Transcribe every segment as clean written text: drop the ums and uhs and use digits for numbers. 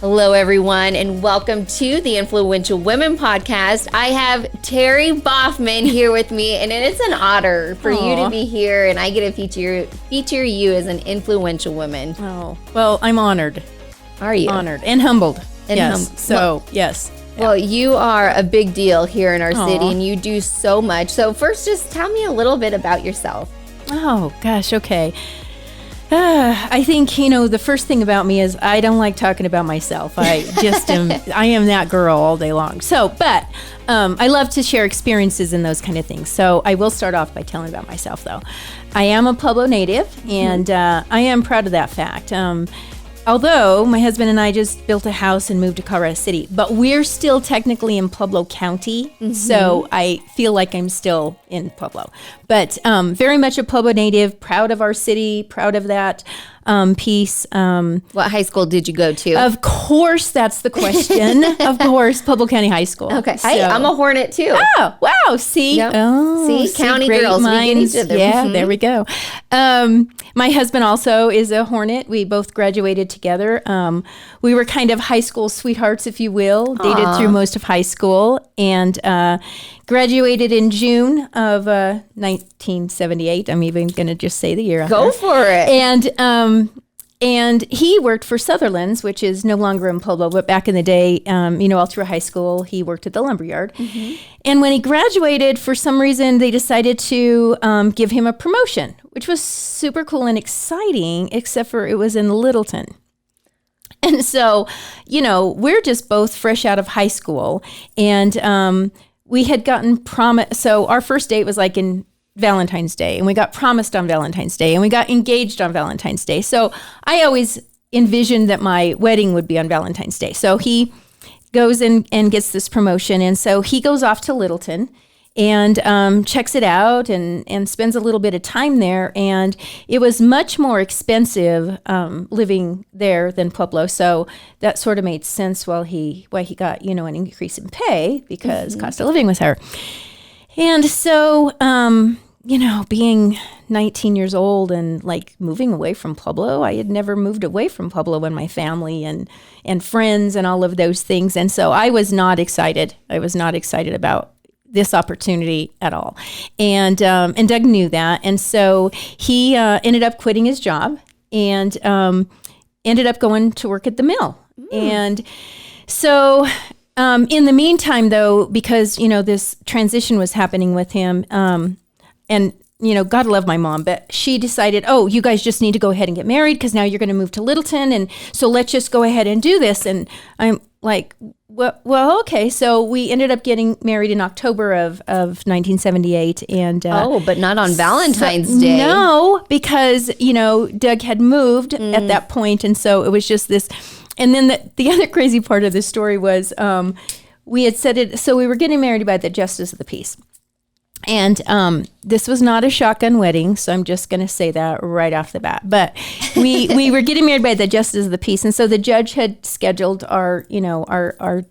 Hello, everyone, and welcome to the Influential Women Podcast. I have Terry Baughman here with me, and it's an honor for you to be here, and I get to feature you as an influential woman. Oh, well, I'm honored. Are you? Honored and humbled. Yes. Yes. Well, you are a big deal here in our city, and you do so much. So first, just tell me a little bit about yourself. Oh, gosh. Okay. I think, the first thing about me is I don't like talking about myself. I just I am that girl all day long. But I love to share experiences and those kind of things. So I will start off by telling about myself, though. I am a Pueblo native, and I am proud of that fact. Although my husband and I just built a house and moved to Colorado City, but we're still technically in Pueblo County, so I feel like I'm still in Pueblo. But very much a Pueblo native, proud of our city, proud of that piece. What high school did you go to? Of course, that's the question. Of course, Pueblo County High School. Okay, hey, I'm a Hornet too. Oh, wow! See, yep. See, county great girls, minds. We get each other. Yeah, there we go. My husband also is a Hornet. We both graduated together. We were kind of high school sweethearts, if you will. Dated through most of high school, and graduated in June of 1978. I'm even going to just say the year. Go for it. And he worked for Sutherland's, which is no longer in Pueblo, but back in the day, all through high school, he worked at the lumberyard. And when he graduated, for some reason, they decided to give him a promotion, which was super cool and exciting, except for it was in Littleton. And so, we're just both fresh out of high school, and we had gotten promised. So our first date was like in Valentine's Day, and we got promised on Valentine's Day, and we got engaged on Valentine's Day. So I always envisioned that my wedding would be on Valentine's Day. So he goes and gets this promotion, and so he goes off to Littleton and checks it out and spends a little bit of time there. And it was much more expensive living there than Pueblo. So that sort of made sense why he got, an increase in pay because cost of living was higher. And so, being 19 years old and like moving away from Pueblo, I had never moved away from Pueblo and my family and friends and all of those things. And so I was not excited. I was not excited about this opportunity at all. And Doug knew that. And so he ended up quitting his job and ended up going to work at the mill. And so in the meantime, though, because, this transition was happening with him, and, God love my mom, but she decided, you guys just need to go ahead and get married because now you're going to move to Littleton. And so let's just go ahead and do this. And I'm like, well, okay. So we ended up getting married in October of 1978. And but not on Valentine's Day. No, because, Doug had moved at that point. And so it was just this. And then the other crazy part of the story was we had said it. So we were getting married by the Justice of the Peace. And this was not a shotgun wedding, so I'm just going to say that right off the bat. But we were getting married by the Justice of the Peace, and so the judge had scheduled our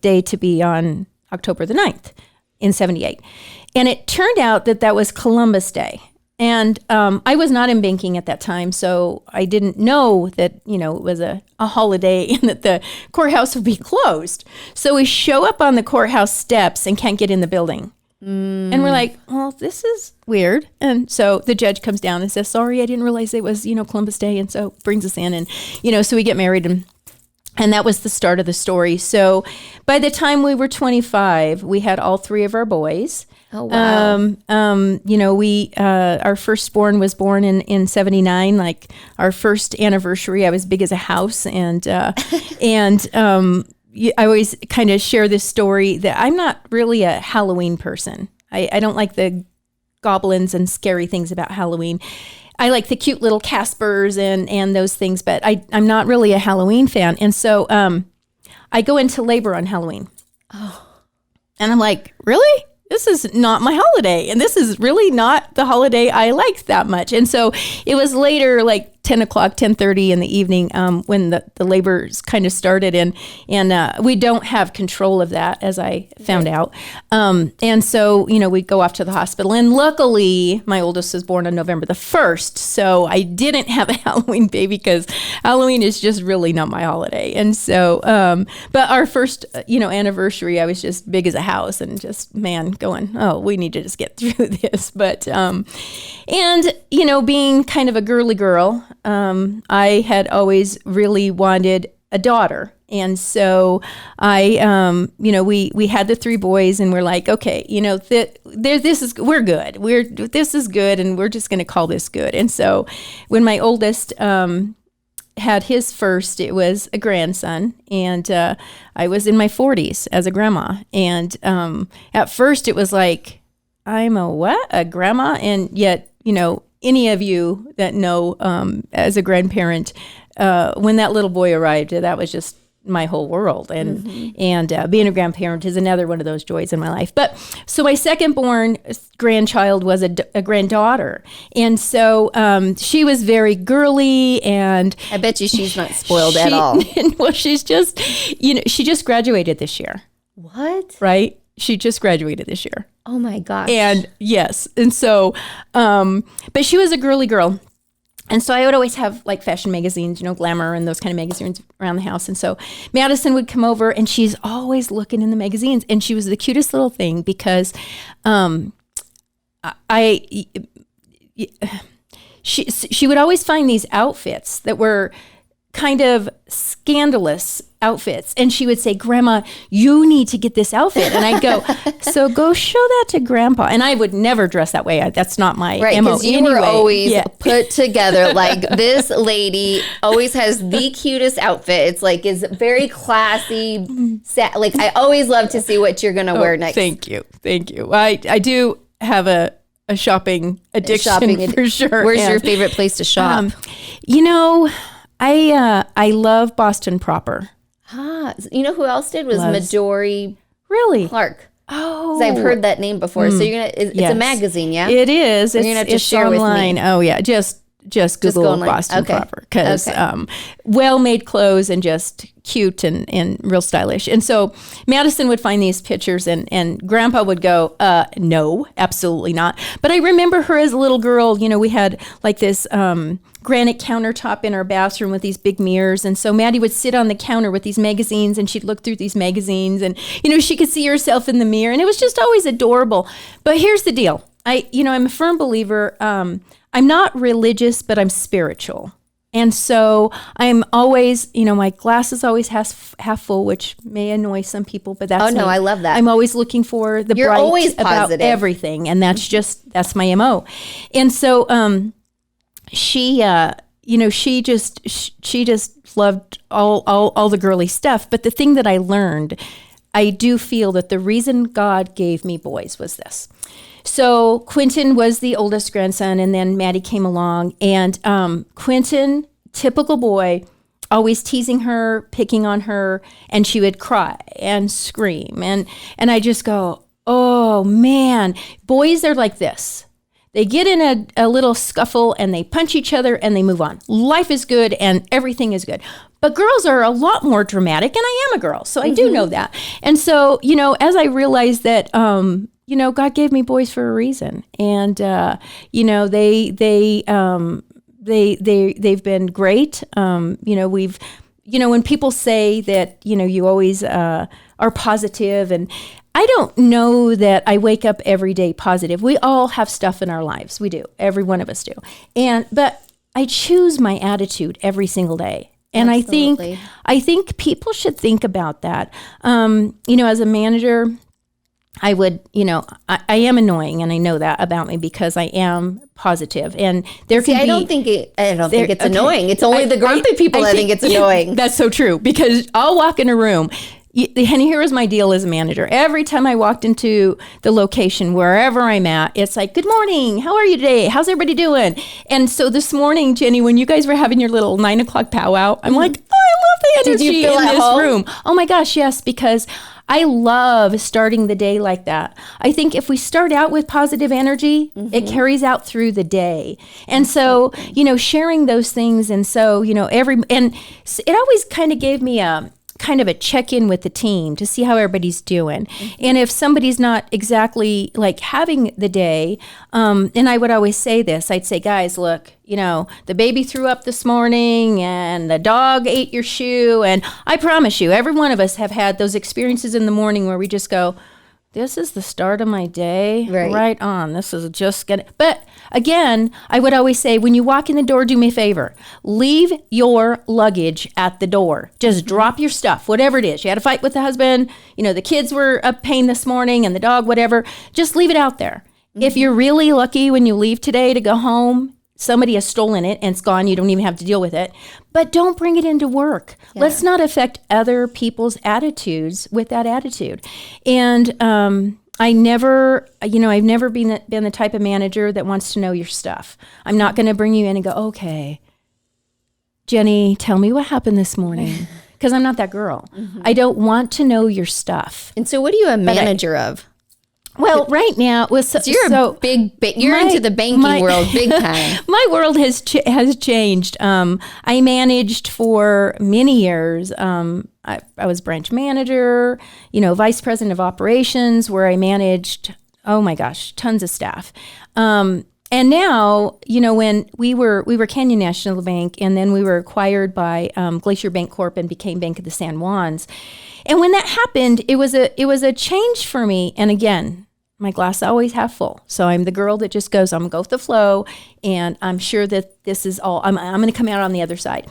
day to be on October the 9th in 78. And it turned out that was Columbus Day. And I was not in banking at that time, so I didn't know that, it was a holiday and that the courthouse would be closed. So we show up on the courthouse steps and can't get in the building. And we're like, well, this is weird. And so the judge comes down and says, sorry, I didn't realize it was, Columbus Day. And so brings us in and, so we get married and that was the start of the story. So by the time we were 25, we had all three of our boys. Oh, wow. We, our firstborn was born in 79, like our first anniversary, I was big as a house. I always kind of share this story that I'm not really a Halloween person. I don't like the goblins and scary things about Halloween. I like the cute little Caspers and those things, but I'm not really a Halloween fan. And so I go into labor on Halloween. Oh. And I'm like, really? This is not my holiday. And this is really not the holiday I liked that much. And so it was later, like 10 o'clock, 10:30 in the evening when the labors kind of started. And we don't have control of that, as I found out. And so, we'd go off to the hospital. And luckily, my oldest was born on November the 1st. So I didn't have a Halloween baby because Halloween is just really not my holiday. And so, but our first, anniversary, I was just big as a house and just, going, oh, we need to just get through this. But, being kind of a girly girl, I had always really wanted a daughter. And so I, we had the 3 boys and we're like, okay, we're good. This is good. And we're just going to call this good. And so when my oldest, had his first, it was a grandson, and I was in my 40s as a grandma. And at first it was like, I'm a grandma? And yet, any of you that know as a grandparent, when that little boy arrived, that was just my whole world. And being a grandparent is another one of those joys in my life. But so my second born grandchild was a granddaughter. And so she was very girly, and I bet you she's not spoiled at all. Well, she's just, she just graduated this year. What? Right? She just graduated this year. Oh my gosh. And yes. And so, but she was a girly girl. And so I would always have like fashion magazines, Glamour and those kind of magazines around the house. And so Madison would come over and she's always looking in the magazines. And she was the cutest little thing because she would always find these outfits that were kind of scandalous outfits. And she would say, Grandma, you need to get this outfit. And I'd go, so go show that to Grandpa. And I would never dress that way. That's not my MO. Because you were always put together. Like, this lady always has the cutest outfit. It's like, is very classy. Like, I always love to see what you're going to wear next. Thank you. I do have a shopping addiction for sure. Where's your favorite place to shop? I love Boston proper. You know who else did? Was Midori Really? Clark. Oh. I've heard that name before. So it's a magazine, yeah? It is. You're going to have to share online. with me. Oh, yeah. Just Google Boston proper. Because well-made clothes and just cute and real stylish. And so Madison would find these pictures and Grandpa would go, no, absolutely not. But I remember her as a little girl. We had like this granite countertop in our bathroom with these big mirrors. And so Maddie would sit on the counter with these magazines and she'd look through these magazines and, she could see herself in the mirror. And it was just always adorable. But here's the deal. I'm a firm believer. I'm not religious, but I'm spiritual. And so I'm always, my glass is always half full, which may annoy some people, but that's me. I love that. I'm always looking for the You're bright always about everything. And that's my MO. And so she just loved all the girly stuff. But the thing that I learned, I do feel that the reason God gave me boys was this. So Quentin was the oldest grandson, and then Maddie came along. And Quentin, typical boy, always teasing her, picking on her, and she would cry and scream. And I just go, oh, man, boys are like this. They get in a little scuffle, and they punch each other, and they move on. Life is good, and everything is good. But girls are a lot more dramatic, and I am a girl, so I do know that. And so, as I realized that, God gave me boys for a reason, and they've been great. When people say that, you always are positive, and I don't know that I wake up every day positive. We all have stuff in our lives. We do. Every one of us do. But I choose my attitude every single day. And Absolutely. I think people should think about that. As a manager, I would, I am annoying, and I know that about me because I am positive. And there can be. I don't think it's annoying. It's only the grumpy people that think it's annoying. That's so true, because I'll walk in a room. And here was my deal as a manager. Every time I walked into the location, wherever I'm at, it's like, good morning. How are you today? How's everybody doing? And so this morning, Jenny, when you guys were having your little 9 o'clock powwow, I'm like, oh, I love the energy in this room. Oh my gosh, yes, because I love starting the day like that. I think if we start out with positive energy, it carries out through the day. And so, sharing those things. And so, and it always kind of gave me a check-in with the team to see how everybody's doing. And if somebody's not exactly like having the day, and I would always say this, I'd say, guys, look, the baby threw up this morning and the dog ate your shoe. And I promise you, every one of us have had those experiences in the morning where we just go, this is the start of my day. Right on. This is just gonna, but again, I would always say, when you walk in the door, do me a favor, leave your luggage at the door. Just drop your stuff, whatever it is. You had a fight with the husband, the kids were a pain this morning and the dog, whatever, just leave it out there. If you're really lucky when you leave today to go home, somebody has stolen it and it's gone. You don't even have to deal with it. But don't bring it into work. Yeah. Let's not affect other people's attitudes with that attitude. And I've never been the type of manager that wants to know your stuff. I'm not going to bring you in and go, okay, Jenny, tell me what happened this morning. Because I'm not that girl. I don't want to know your stuff. And so what are you a manager of? Well, right now, you're into the banking world big time. My world has changed. I managed for many years. I was branch manager, vice president of operations, where I managed, oh my gosh, tons of staff. And now, when we were Canyon National Bank, and then we were acquired by Glacier Bank Corp and became Bank of the San Juans. And when that happened, it was a change for me. And again, my glass always half full. So I'm the girl that just goes, I'm going to go with the flow, and I'm sure that this is all, I'm going to come out on the other side.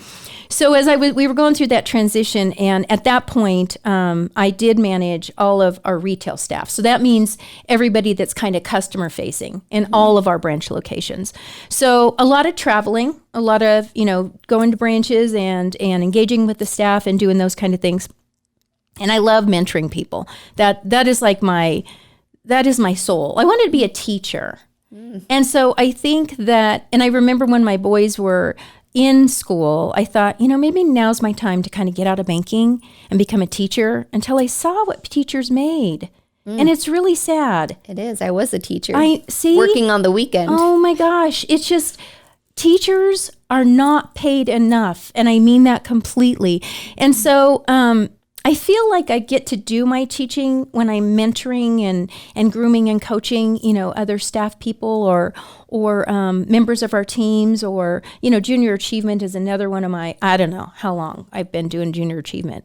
So as we were going through that transition, and at that point, I did manage all of our retail staff. So that means everybody that's kind of customer facing in all of our branch locations. So a lot of traveling, a lot of, going to branches and engaging with the staff and doing those kind of things. And I love mentoring people. That is my soul. I wanted to be a teacher. And so I think that, and I remember when my boys were in school, I thought, maybe now's my time to kind of get out of banking and become a teacher, until I saw what teachers made. And it's really sad. It is. I was a teacher. Working on the weekend. Oh my gosh. It's just, teachers are not paid enough. And I mean that completely. And so, I feel like I get to do my teaching when I'm mentoring and grooming and coaching, other staff people or members of our teams, or, junior achievement is another one of my, I don't know how long I've been doing junior achievement,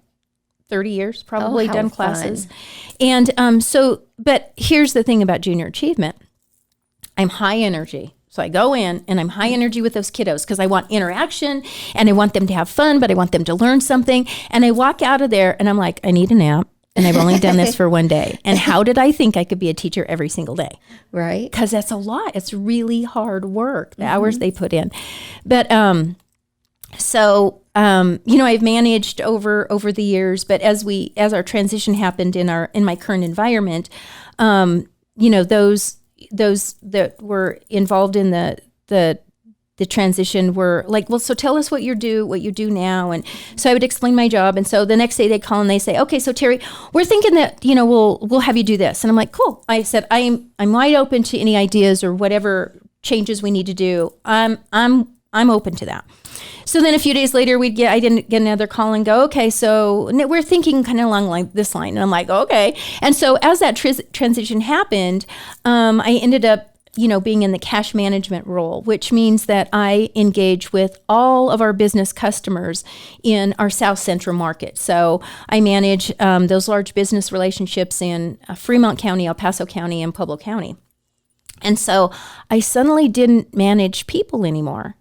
30 years, probably done classes. Fun. And but here's the thing about junior achievement. I'm high energy. So I go in and I'm high energy with those kiddos because I want interaction and I want them to have fun, but I want them to learn something. And I walk out of there and I'm like, I need a nap. And I've only done this for one day. And how did I think I could be a teacher every single day? Right. Because that's a lot. It's really hard work, the hours they put in. But I've managed over the years, but as our transition happened in my current environment, those that were involved in the transition were like, well, so tell us what you do now. And so I would explain my job. And so the next day they call and they say, okay, so Terry, we're thinking that, we'll have you do this. And I'm like, cool. I said, I'm wide open to any ideas or whatever changes we need to do. I'm open to that. So then a few days later, I didn't get another call and go, okay, so we're thinking kind of along like this line. And I'm like, okay. And so as that transition happened, I ended up, being in the cash management role, which means that I engage with all of our business customers in our South Central market. So I manage those large business relationships in Fremont County, El Paso County, and Pueblo County. And so I suddenly didn't manage people anymore.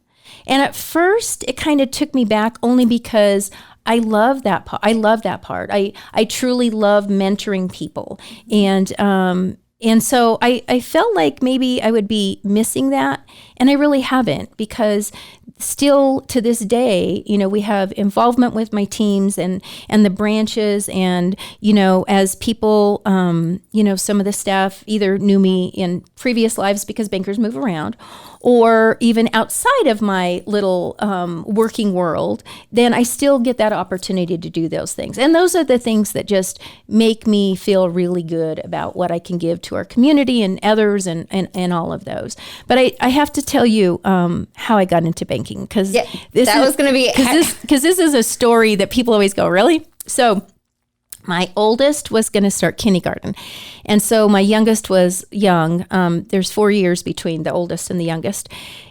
And at first, it kind of took me back only because I love that part. I truly love mentoring people. And so I felt like maybe I would be missing that. And I really haven't, because still to this day, we have involvement with my teams and the branches. And, as people, some of the staff either knew me in previous lives because bankers move around, or even outside of my little working world, then I still get that opportunity to do those things. And those are the things that just make me feel really good about what I can give to our community and others and all of those. But I have to tell you how I got into banking, because this is a story that people always go, really? So my oldest was going to start kindergarten. And so my youngest was young. There's 4 years between the oldest and the youngest.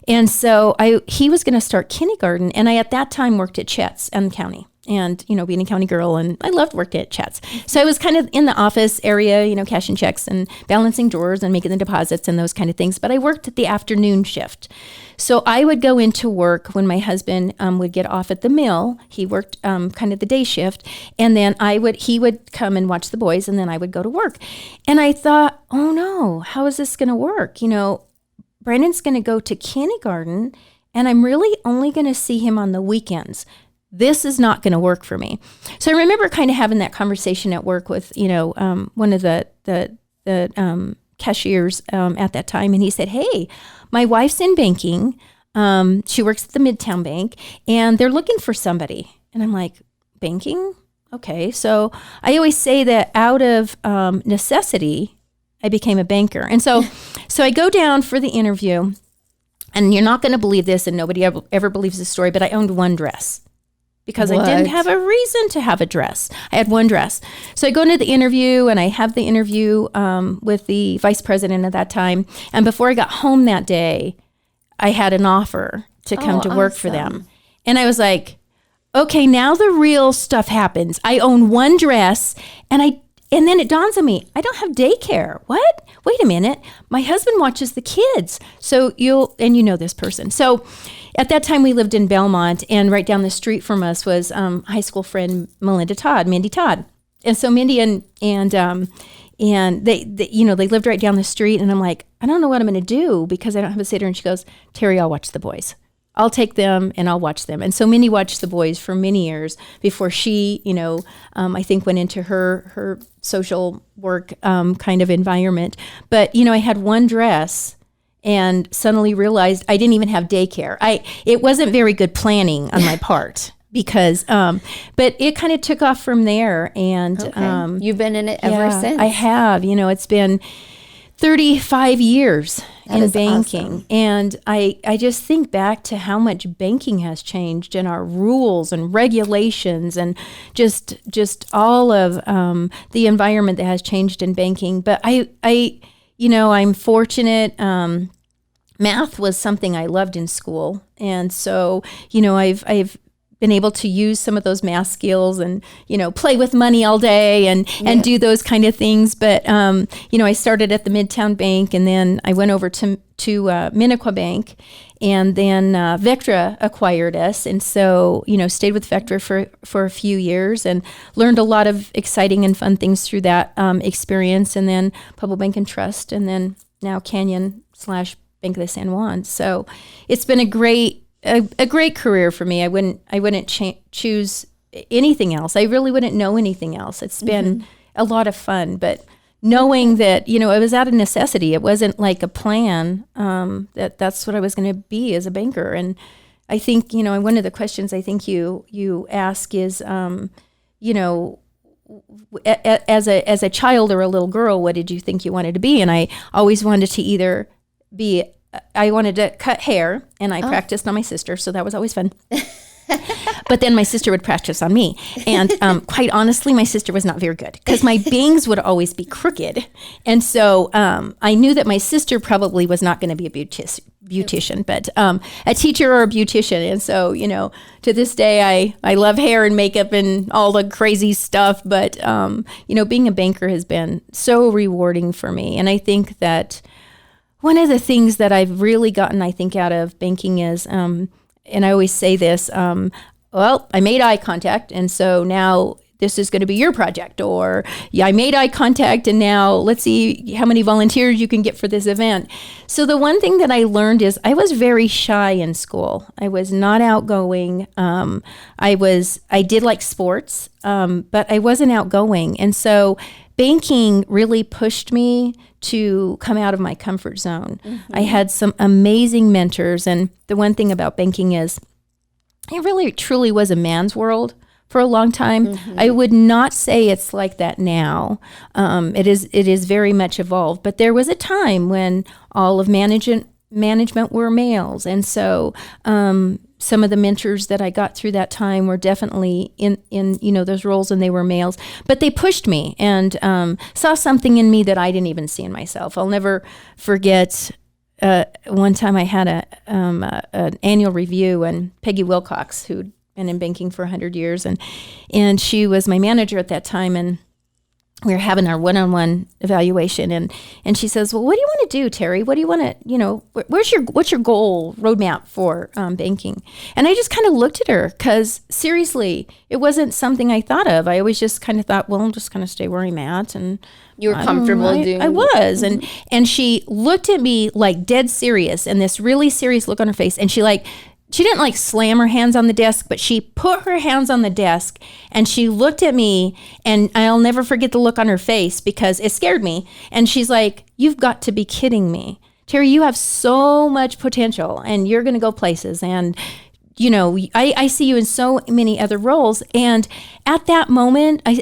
And so he was going to start kindergarten. And I, at that time, worked at Chet's in the county. And, being a county girl, and I loved working at Chet's. So I was kind of in the office area, cashing checks and balancing drawers and making the deposits and those kind of things. But I worked at the afternoon shift. So I would go into work when my husband would get off at the mill. He worked kind of the day shift. And then he would come and watch the boys, and then I would go to work. And I thought, oh no, how is this going to work? Brandon's going to go to kindergarten, and I'm really only going to see him on the weekends. This is not going to work for me. So I remember kind of having that conversation at work with, one of the cashiers at that time. And he said, hey, my wife's in banking. She works at the Midtown Bank, and they're looking for somebody. And I'm like, banking? Okay. So I always say that out of necessity, I became a banker. And so I go down for the interview, and you're not going to believe this, and nobody ever believes this story, but I owned one dress. Because I didn't have a reason to have a dress. I had one dress. So I go into the interview, and I have the interview with the vice president at that time. And before I got home that day, I had an offer to come to work for them. And I was like, okay, now the real stuff happens. I own one dress, and then it dawns on me, I don't have daycare. What? Wait a minute. My husband watches the kids. So you know this person. So at that time, we lived in Belmont, and right down the street from us was high school friend Mindy Todd. And so Mindy and they lived right down the street, and I'm like, I don't know what I'm going to do because I don't have a sitter. And she goes, Terry, I'll watch the boys. I'll take them and I'll watch them. And so Mindy watched the boys for many years before she, I think went into her social work kind of environment. But, I had one dress, and suddenly realized I didn't even have daycare. It wasn't very good planning on my part because, but it kind of took off from there. And you've been in it ever since. I have. It's been 35 years in banking. Awesome. And I just think back to how much banking has changed, and our rules and regulations, and just all of the environment that has changed in banking. But I'm fortunate. Math was something I loved in school. And so, I've been able to use some of those math skills and, play with money all day and do those kind of things. But, I started at the Midtown Bank, and then I went over to Minnequa Bank, and then Vectra acquired us. And so, stayed with Vectra for a few years and learned a lot of exciting and fun things through that experience. And then Public Bank and Trust, and then now Canyon / Bank of the San Juan. So it's been a great career for me. I wouldn't choose anything else. I really wouldn't know anything else. It's been a lot of fun, but knowing that, it was out of necessity. It wasn't like a plan that's what I was going to be as a banker. And I think, one of the questions I think you ask is, as a child or a little girl, what did you think you wanted to be? And I always wanted to I wanted to cut hair, and I practiced on my sister, so that was always fun. But then my sister would practice on me. And quite honestly, my sister was not very good because my bangs would always be crooked. And so I knew that my sister probably was not going to be a beautician, but a teacher or a beautician. And so, to this day, I love hair and makeup and all the crazy stuff. But, being a banker has been so rewarding for me. And I think that one of the things that I've really gotten, I think, out of banking is, and I always say this, I made eye contact, and so now this is going to be your project. Or, I made eye contact, and now let's see how many volunteers you can get for this event. So the one thing that I learned is I was very shy in school. I was not outgoing. I did like sports, but I wasn't outgoing. And so banking really pushed me to come out of my comfort zone. I had some amazing mentors. And the one thing about banking is it really truly was a man's world for a long time. I would not say it's like that now. It is very much evolved. But there was a time when all of management were males. And so some of the mentors that I got through that time were definitely in those roles, and they were males. But they pushed me and saw something in me that I didn't even see in myself. I'll never forget one time I had an annual review, and Peggy Wilcox, who'd been in banking for 100 years, and she was my manager at that time, and we were having our one-on-one evaluation, and she says, well, what do you want to do, Terry? What do you want to, what's your goal roadmap for banking? And I just kind of looked at her because seriously, it wasn't something I thought of. I always just kind of thought, well, I'll just kind of stay where I'm at. And you were comfortable doing it. I was. And she looked at me like dead serious, and this really serious look on her face. And she didn't like slam her hands on the desk, but she put her hands on the desk and she looked at me, and I'll never forget the look on her face because it scared me. And she's like, you've got to be kidding me. Terry, you have so much potential and you're going to go places. And, I see you in so many other roles. And at that moment, I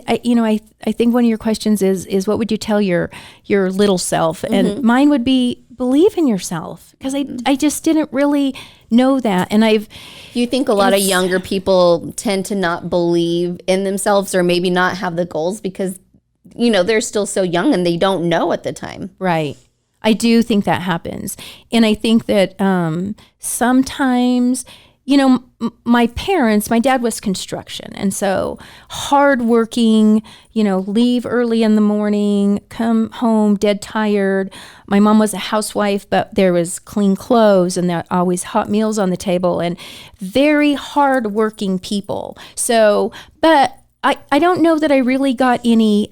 think one of your questions is what would you tell your little self? And mine would be, believe in yourself, because I just didn't really know that. And you think a lot of younger people tend to not believe in themselves, or maybe not have the goals because they're still so young and they don't know at the time. Right. I do think that happens. And I think that sometimes my dad was construction, and so hardworking, leave early in the morning, come home dead tired. My mom was a housewife, but there was clean clothes and there always hot meals on the table, and very hardworking people. So, but I don't know that I really got any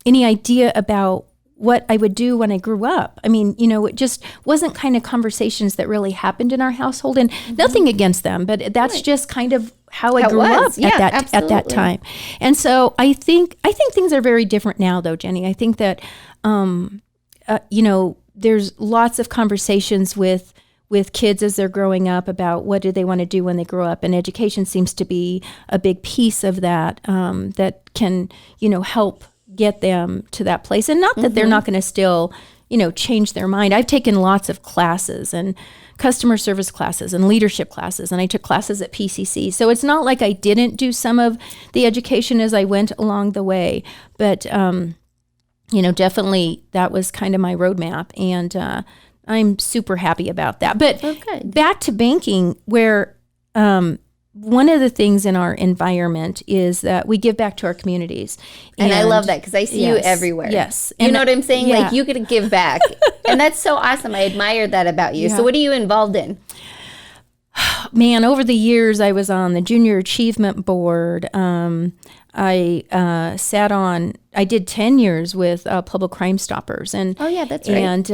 idea about what I would do when I grew up. I mean, it just wasn't kind of conversations that really happened in our household, and nothing against them, but that's just kind of how I grew up at that time. And so I think things are very different now, though, Jenny. I think that, there's lots of conversations with kids as they're growing up about what do they want to do when they grow up, and education seems to be a big piece of that, that can, help get them to that place. And not that they're not going to still, change their mind. I've taken lots of classes and customer service classes and leadership classes, and I took classes at PCC. So it's not like I didn't do some of the education as I went along the way, but, definitely that was kind of my roadmap, and I'm super happy about that. But back to banking, where one of the things in our environment is that we give back to our communities. And I love that because I see you everywhere. Yes. You know what I'm saying? Yeah. Like, you could give back. And that's so awesome. I admire that about you. Yeah. So what are you involved in? Man, over the years, I was on the Junior Achievement Board. I did 10 years with Public Crime Stoppers. And, oh, yeah, that's right. And,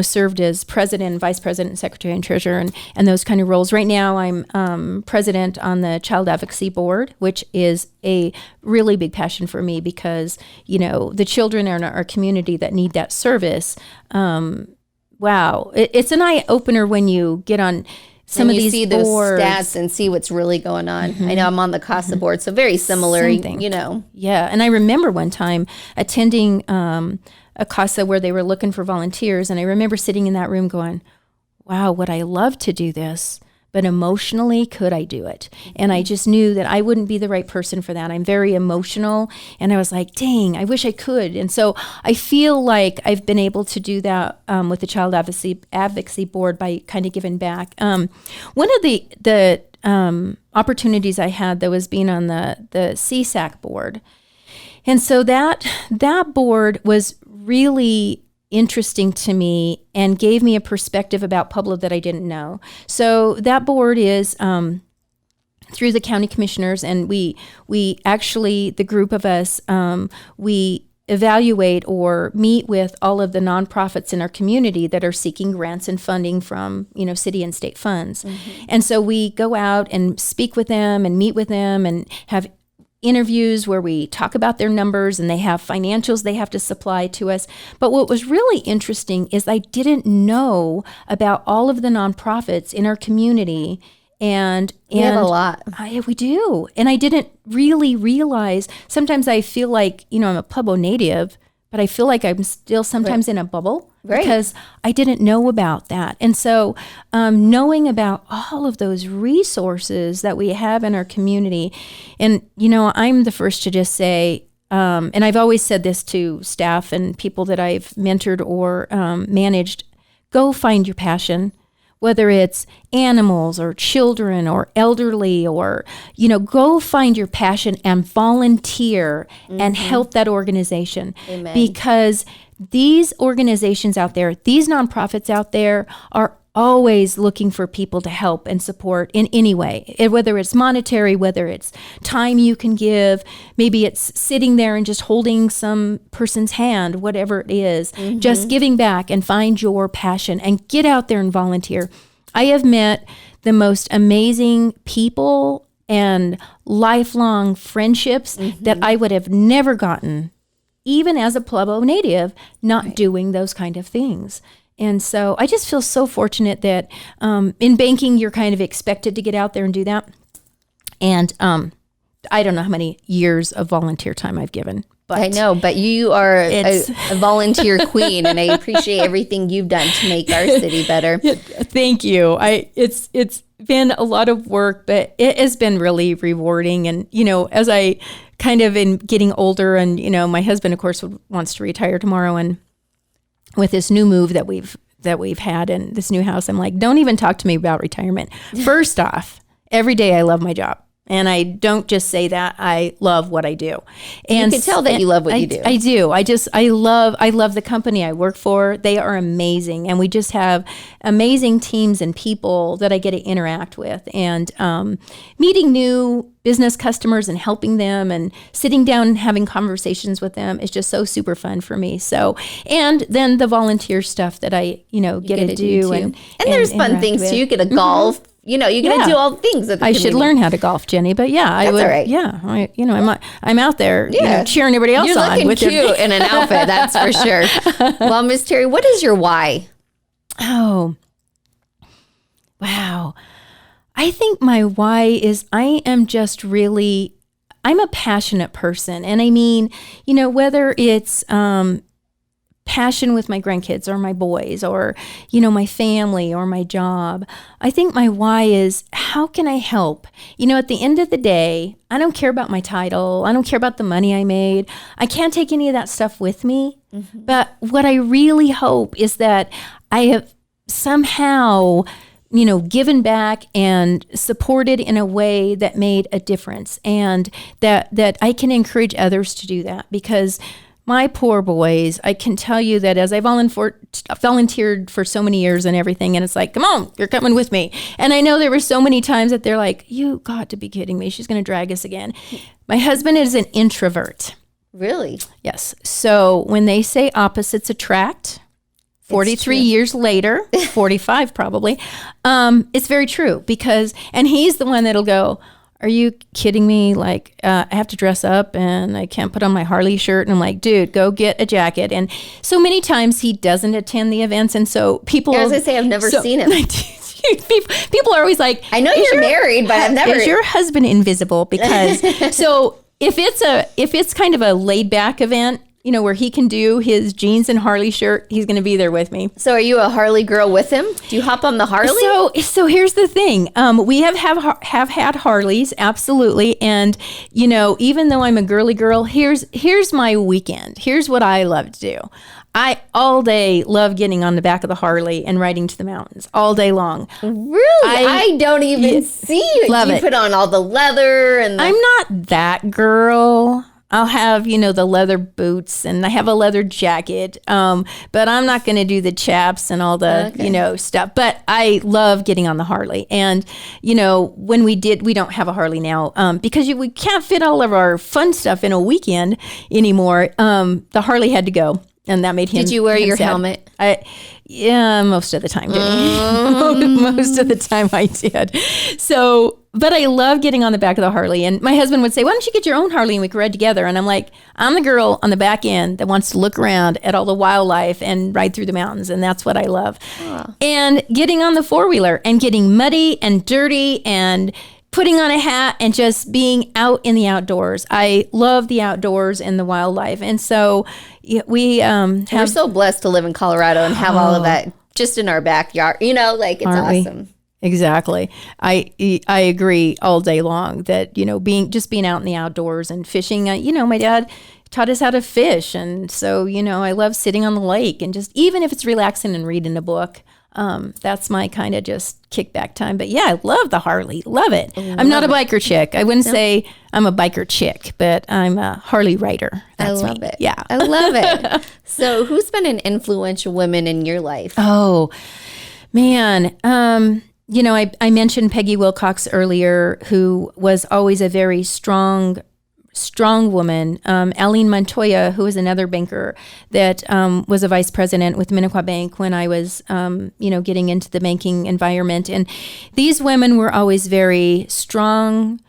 served as president, vice president, secretary, and treasurer, and those kind of roles. Right now, I'm president on the Child Advocacy Board, which is a really big passion for me because, the children in our community that need that service. Wow. It's an eye-opener when you get on some of these see boards. Those stats and see what's really going on. I know I'm on the CASA board, so very similar, Yeah, and I remember one time attending a CASA where they were looking for volunteers, and I remember sitting in that room going, wow, would I love to do this? But emotionally, could I do it? And I just knew that I wouldn't be the right person for that. I'm very emotional, and I was like, dang, I wish I could. And so I feel like I've been able to do that with the Child Advocacy Board by kind of giving back. One of the opportunities I had, though, was being on the CSAC board. And so that board was really interesting to me and gave me a perspective about Pueblo that I didn't know. So that board is through the county commissioners, and we actually, the group of us, we evaluate or meet with all of the nonprofits in our community that are seeking grants and funding from, city and state funds. And so we go out and speak with them and meet with them and have interviews where we talk about their numbers and they have financials they have to supply to us. But what was really interesting is I didn't know about all of the nonprofits in our community. And we have a lot. We do. And I didn't really realize, sometimes I feel like, I'm a Pueblo native, but I feel like I'm still sometimes in a bubble because I didn't know about that. And so knowing about all of those resources that we have in our community, and, I'm the first to just say, and I've always said this to staff and people that I've mentored or managed, go find your passion. Whether it's animals or children or elderly or, go find your passion and volunteer and help that organization. Amen. Because these organizations out there, these nonprofits out there are always looking for people to help and support in any way, whether it's monetary, whether it's time you can give, maybe it's sitting there and just holding some person's hand, whatever it is, just giving back and find your passion and get out there and volunteer. I have met the most amazing people and lifelong friendships that I would have never gotten, even as a Pueblo native, not doing those kind of things. And so I just feel so fortunate that in banking, you're kind of expected to get out there and do that. And I don't know how many years of volunteer time I've given. But I know, but you are a volunteer queen, and I appreciate everything you've done to make our city better. Thank you. It's been a lot of work, but it has been really rewarding. And, as I kind of in getting older and, my husband, of course, wants to retire tomorrow, and with this new move that we've had in this new house, I'm like, don't even talk to me about retirement. First off, every day I love my job. And I don't just say that, I love what I do. And you can tell that you love what you do. I do. I love the company I work for. They are amazing. And we just have amazing teams and people that I get to interact with. And meeting new business customers and helping them and sitting down and having conversations with them is just so super fun for me. So, and then the volunteer stuff that I, get to do. And there's fun things too. You get to golf. You get to do all the things. At the should learn how to golf, Jenny. But I would. All right. Yeah, I'm out there, cheering everybody else on. You're looking cute in an outfit, that's for sure. Well, Miss Terry, what is your why? Oh, wow. I think my why is I'm a passionate person, and I mean, whether it's passion with my grandkids or my boys or, my family or my job. I think my why is, how can I help? At the end of the day, I don't care about my title. I don't care about the money I made. I can't take any of that stuff with me. But what I really hope is that I have somehow, given back and supported in a way that made a difference, and that I can encourage others to do that. Because my poor boys, I can tell you that as I volunteered for so many years and everything, and it's like, come on, you're coming with me. And I know there were so many times that they're like, you got to be kidding me. She's going to drag us again. My husband is an introvert. Really? Yes. So when they say opposites attract, 43 years later, 45 probably, it's very true and he's the one that'll go, are you kidding me? Like, I have to dress up and I can't put on my Harley shirt. And I'm like, dude, go get a jacket. And so many times he doesn't attend the events. And so people... As I say, I've never seen him. People are always like... I know you're married, but I've never... Is your husband invisible? Because... So if it's kind of a laid back event, where he can do his jeans and Harley shirt, he's going to be there with me. So are you a Harley girl with him? Do you hop on the Harley? So here's the thing. We have had Harleys, absolutely. And, even though I'm a girly girl, here's my weekend. Here's what I love to do. I all day love getting on the back of the Harley and riding to the mountains all day long. Really? I don't even see you. Love you it. Put on all the leather and I'm not that girl. I'll have, the leather boots and I have a leather jacket. But I'm not going to do the chaps and all the, stuff. But I love getting on the Harley. And, when we don't have a Harley now because we can't fit all of our fun stuff in a weekend anymore. The Harley had to go. And that made him. Did you wear your sad. helmet? Yeah, most of the time, most of the time I did. So, but I love getting on the back of the Harley. And my husband would say, why don't you get your own Harley and we could ride together? And I'm like, I'm the girl on the back end that wants to look around at all the wildlife and ride through the mountains. And that's what I love. And getting on the four-wheeler and getting muddy and dirty and putting on a hat and just being out in the outdoors. I love the outdoors and the wildlife. And so we're so blessed to live in Colorado and have all of that just in our backyard. Like it's awesome. Exactly. I agree all day long that, being out in the outdoors and fishing, my dad taught us how to fish. And so, I love sitting on the lake and just, even if it's relaxing and reading a book, that's my kind of just kickback time. But yeah, I love the Harley. Love it. I'm not a biker chick. I wouldn't say I'm a biker chick, but I'm a Harley rider. That's I love me. it. Yeah. I love it. So who's been an influential woman in your life? Oh, man. I mentioned Peggy Wilcox earlier, who was always a very strong woman. Aline Montoya, who was another banker that was a vice president with Minnequa Bank when I was, getting into the banking environment. And these women were always very strong.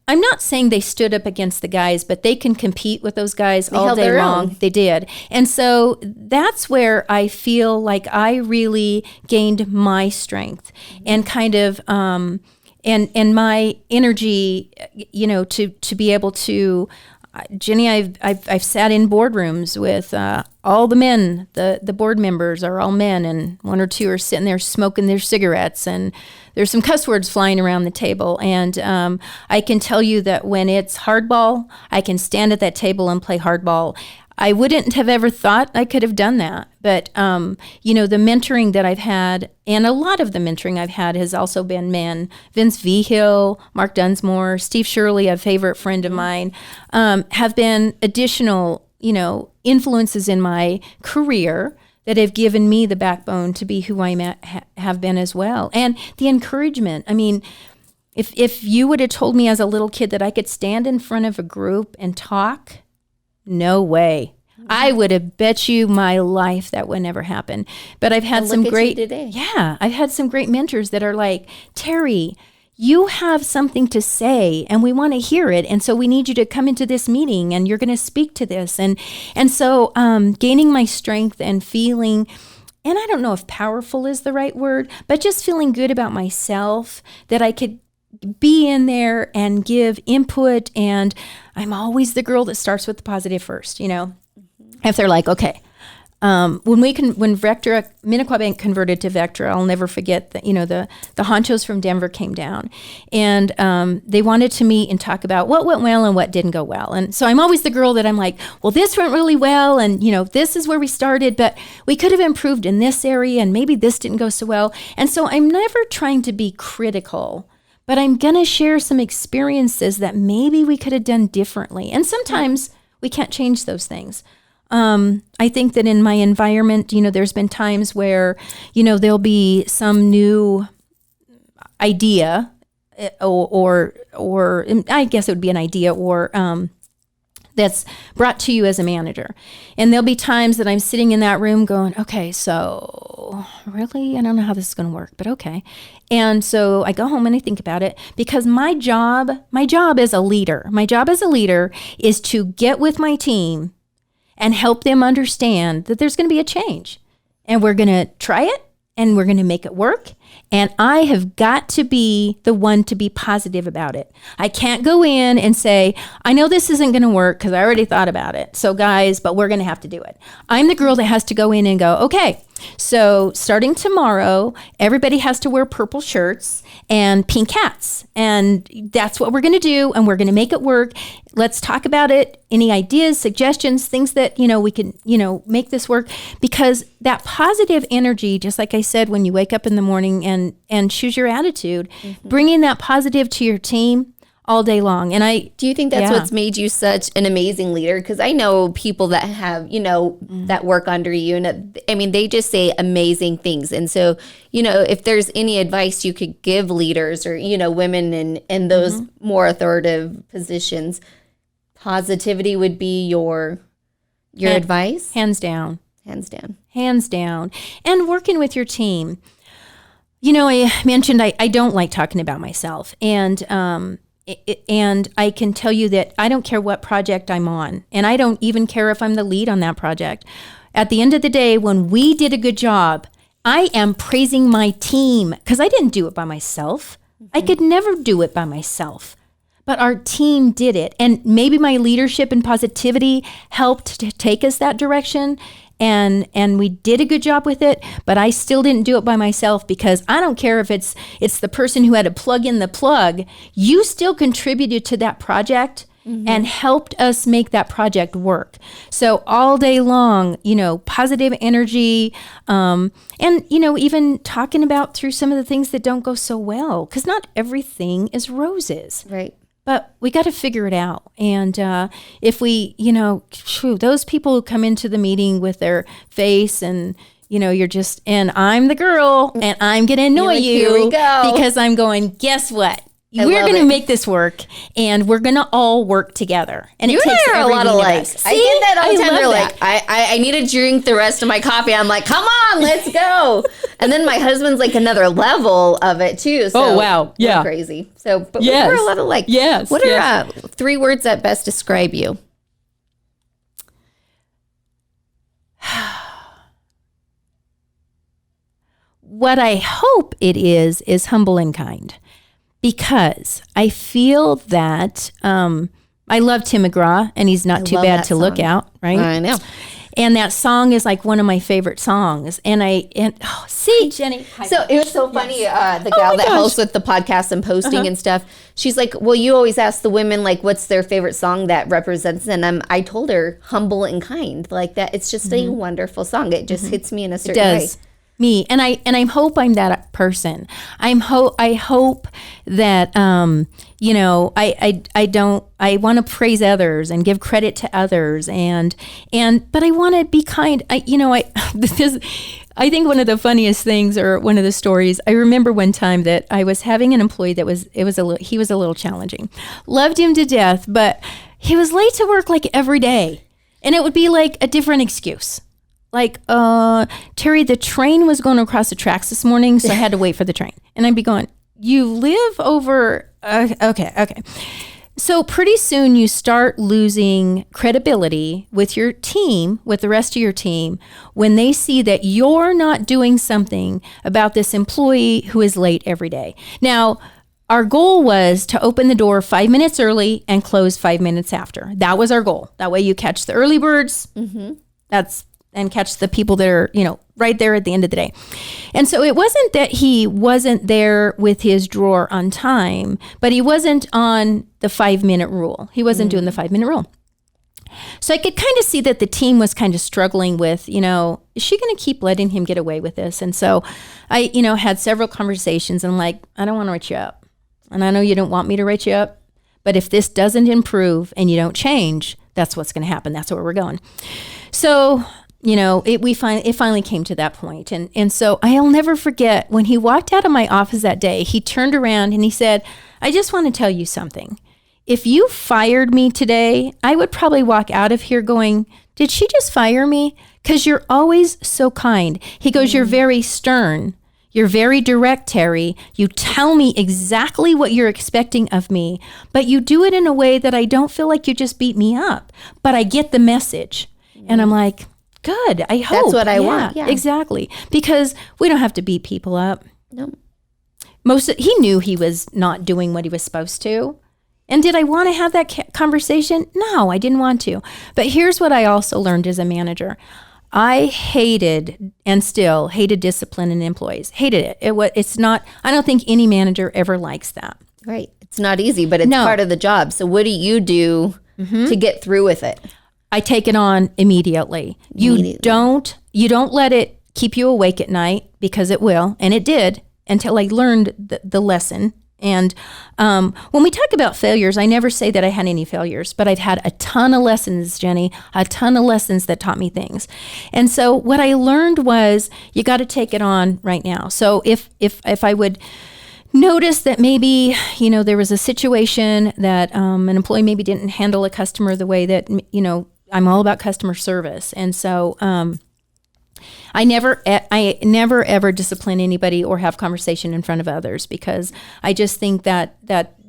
I'm not saying they stood up against the guys, but they can compete with those guys all day long. They did. And so that's where I feel like I really gained my strength and kind of and my energy, to be able to, Jenny, I've sat in boardrooms with all the men. The board members are all men, and one or two are sitting there smoking their cigarettes, and there's some cuss words flying around the table. And I can tell you that when it's hardball, I can stand at that table and play hardball. I wouldn't have ever thought I could have done that. But, the mentoring that I've had, and a lot of the mentoring I've had has also been men. Vince Vigil, Mark Dunsmore, Steve Shirley, a favorite friend of mine, have been additional, influences in my career that have given me the backbone to be who I have been as well. And the encouragement. I mean, if you would have told me as a little kid that I could stand in front of a group and talk, no way. I would have bet you my life that would never happen. But I've had some great, I've had some great mentors that are like, Terry, you have something to say and we want to hear it. And so we need you to come into this meeting and you're going to speak to this. And so gaining my strength and feeling, and I don't know if powerful is the right word, but just feeling good about myself, that I could be in there and give input. And I'm always the girl that starts with the positive first, If they're like, okay, when Vectra, Minnequa Bank converted to Vectra, I'll never forget that, the honchos from Denver came down and they wanted to meet and talk about what went well and what didn't go well. And so I'm always the girl that I'm like, well, this went really well. And, this is where we started, but we could have improved in this area and maybe this didn't go so well. And so I'm never trying to be critical, but I'm going to share some experiences that maybe we could have done differently. And sometimes we can't change those things. I think that in my environment, there's been times where, there'll be some new idea or I guess it would be an idea or that's brought to you as a manager. And there'll be times that I'm sitting in that room going, okay, so really, I don't know how this is going to work, but okay. And so I go home and I think about it because my job as a leader is to get with my team and help them understand that there's going to be a change. And we're going to try it and we're going to make it work. And I have got to be the one to be positive about it. I can't go in and say, I know this isn't going to work because I already thought about it. So guys, but we're going to have to do it. I'm the girl that has to go in and go, okay, so starting tomorrow, everybody has to wear purple shirts and pink hats. And that's what we're going to do. And we're going to make it work. Let's talk about it. Any ideas, suggestions, things that, we can, make this work. Because that positive energy, just like I said, when you wake up in the morning and choose your attitude, bringing that positive to your team all day long. And do you think that's what's made you such an amazing leader? Because I know people that have, that work under you, and they just say amazing things. And so, if there's any advice you could give leaders or, women in those more authoritative positions, positivity would be your Your advice? Hands down. Hands down. Hands down. And working with your team. You know, I mentioned I don't like talking about myself. And I can tell you that I don't care what project I'm on. And I don't even care if I'm the lead on that project. At the end of the day, when we did a good job, I am praising my team because I didn't do it by myself. I could never do it by myself. But our team did it. And maybe my leadership and positivity helped to take us that direction. And we did a good job with it, but I still didn't do it by myself because I don't care if it's the person who had to plug in the plug. You still contributed to that project and helped us make that project work. So all day long, you know, positive energy, and, you know, even talking about through some of the things that don't go so well, because not everything is roses. Right. But we got to figure it out. And if we, you know, those people who come into the meeting with their face and, you know, you're just, and I'm the girl and I'm going to annoy you Here we go. because I'm going, guess what? We're going to make this work and we're going to all work together. And You it takes and I are a lot every alike. See? I get that all the time. love They're that. like, I need to drink the rest of my coffee. I'm like, come on, let's go. And then my husband's like another level of it too. So Oh, wow. Yeah. we're crazy. So, but Yes. we're a lot alike. Yes. What are 3 words that best describe you? What I hope it is humble and kind, because I feel that I love Tim McGraw, and he's not too love bad that to look song. out, right? I know. And that song is like one of my favorite songs. See, Jenny. So it was so funny. The gal that gosh. hosts with the podcast and posting and stuff, she's like, well, you always ask the women, like, what's their favorite song that represents them? I told her humble and kind, like that. It's just a wonderful song. It just hits me in a certain way. Me, and I hope I'm that person. I hope that you know, I want to praise others and give credit to others, but I want to be kind. I think one of the funniest things, or one of the stories, I remember one time that I was having an employee that he was a little challenging. Loved him to death, but he was late to work like every day, and it would be like a different excuse. Like, Terry, the train was going across the tracks this morning, so I had to wait for the train. And I'd be going, you live over, okay. So pretty soon you start losing credibility with your team, with the rest of your team, when they see that you're not doing something about this employee who is late every day. Now, our goal was to open the door 5 minutes early and close 5 minutes after. That was our goal. That way you catch the early birds. And catch the people that are, you know, right there at the end of the day. And so it wasn't that he wasn't there with his drawer on time, but he wasn't on the 5 minute rule. He wasn't doing the 5 minute rule. So I could kind of see that the team was kind of struggling with, you know, is she going to keep letting him get away with this? And so I, you know, had several conversations and like, I don't want to write you up. And I know you don't want me to write you up, but if this doesn't improve and you don't change, that's what's going to happen. That's where we're going. So, you know, it finally came to that point. And so I'll never forget when he walked out of my office that day, he turned around and he said, I just want to tell you something. If you fired me today, I would probably walk out of here going, did she just fire me? Because you're always so kind. He goes, you're very stern. You're very direct, Terry. You tell me exactly what you're expecting of me, but you do it in a way that I don't feel like you just beat me up, but I get the message. And I'm like, good. I hope. That's what I want. Yeah. Exactly. Because we don't have to beat people up. No. He knew he was not doing what he was supposed to. And did I want to have that conversation? No, I didn't want to. But here's what I also learned as a manager. I hated and still hated discipline in employees. Hated it. It's not, I don't think any manager ever likes that. Right. It's not easy, but it's part of the job. So what do you do to get through with it? I take it on immediately. You don't let it keep you awake at night, because it will, and it did, until I learned the lesson. And when we talk about failures, I never say that I had any failures, but I've had a ton of lessons, Jenny, a ton of lessons that taught me things. And so what I learned was you got to take it on right now. So if I would notice that maybe, there was a situation that an employee maybe didn't handle a customer the way that, I'm all about customer service. And so, I never ever discipline anybody or have conversation in front of others, because I just think that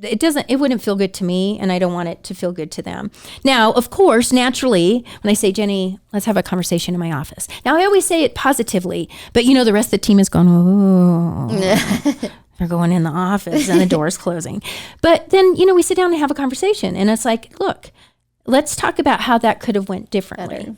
it wouldn't feel good to me, and I don't want it to feel good to them. Now, of course, naturally, when I say, Jenny, let's have a conversation in my office. Now, I always say it positively, but the rest of the team is going, oh, they're going in the office and the door's closing. But then, we sit down and have a conversation, and it's like, look, let's talk about how that could have went differently. Better.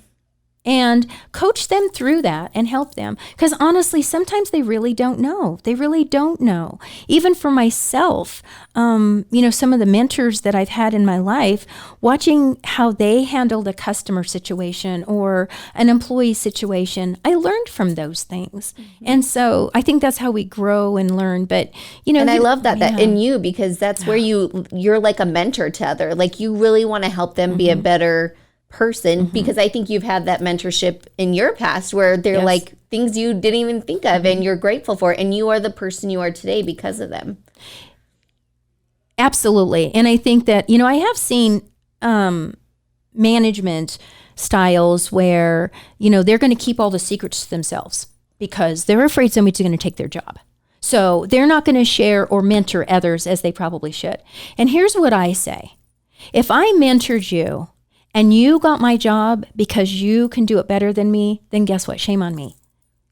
And coach them through that and help them. Because honestly, sometimes they really don't know. They really don't know. Even for myself, some of the mentors that I've had in my life, watching how they handled a customer situation or an employee situation, I learned from those things. Mm-hmm. And so I think that's how we grow and learn. But, and I love that in you, because that's where you're like a mentor to other. Like, you really want to help them be a better person, because I think you've had that mentorship in your past where they're like things you didn't even think of and you're grateful for, and you are the person you are today because of them. Absolutely. And I think that, I have seen management styles where, they're going to keep all the secrets to themselves because they're afraid somebody's going to take their job. So they're not going to share or mentor others as they probably should. And here's what I say. If I mentored you and you got my job because you can do it better than me, then guess what? Shame on me.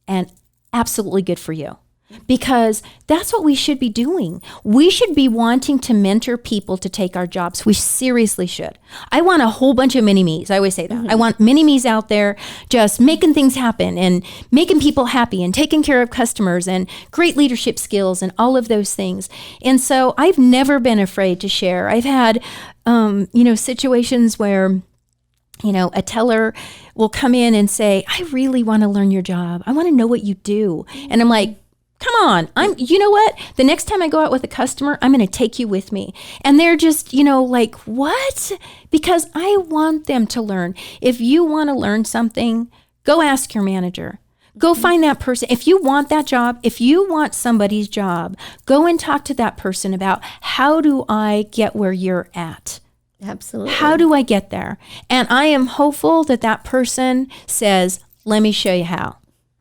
And absolutely good for you. Because that's what we should be doing. We should be wanting to mentor people to take our jobs. We seriously should. I want a whole bunch of mini-me's. I always say that. Mm-hmm. I want mini-me's out there just making things happen and making people happy and taking care of customers and great leadership skills and all of those things. And so I've never been afraid to share. I've had, situations where a teller will come in and say, I really want to learn your job. I want to know what you do. And I'm like, come on, you know what? The next time I go out with a customer, I'm going to take you with me. And they're just, like, what? Because I want them to learn. If you want to learn something, go ask your manager. Go find that person. If you want that job, if you want somebody's job, go and talk to that person about, how do I get where you're at? Absolutely. How do I get there? And I am hopeful that person says, let me show you how.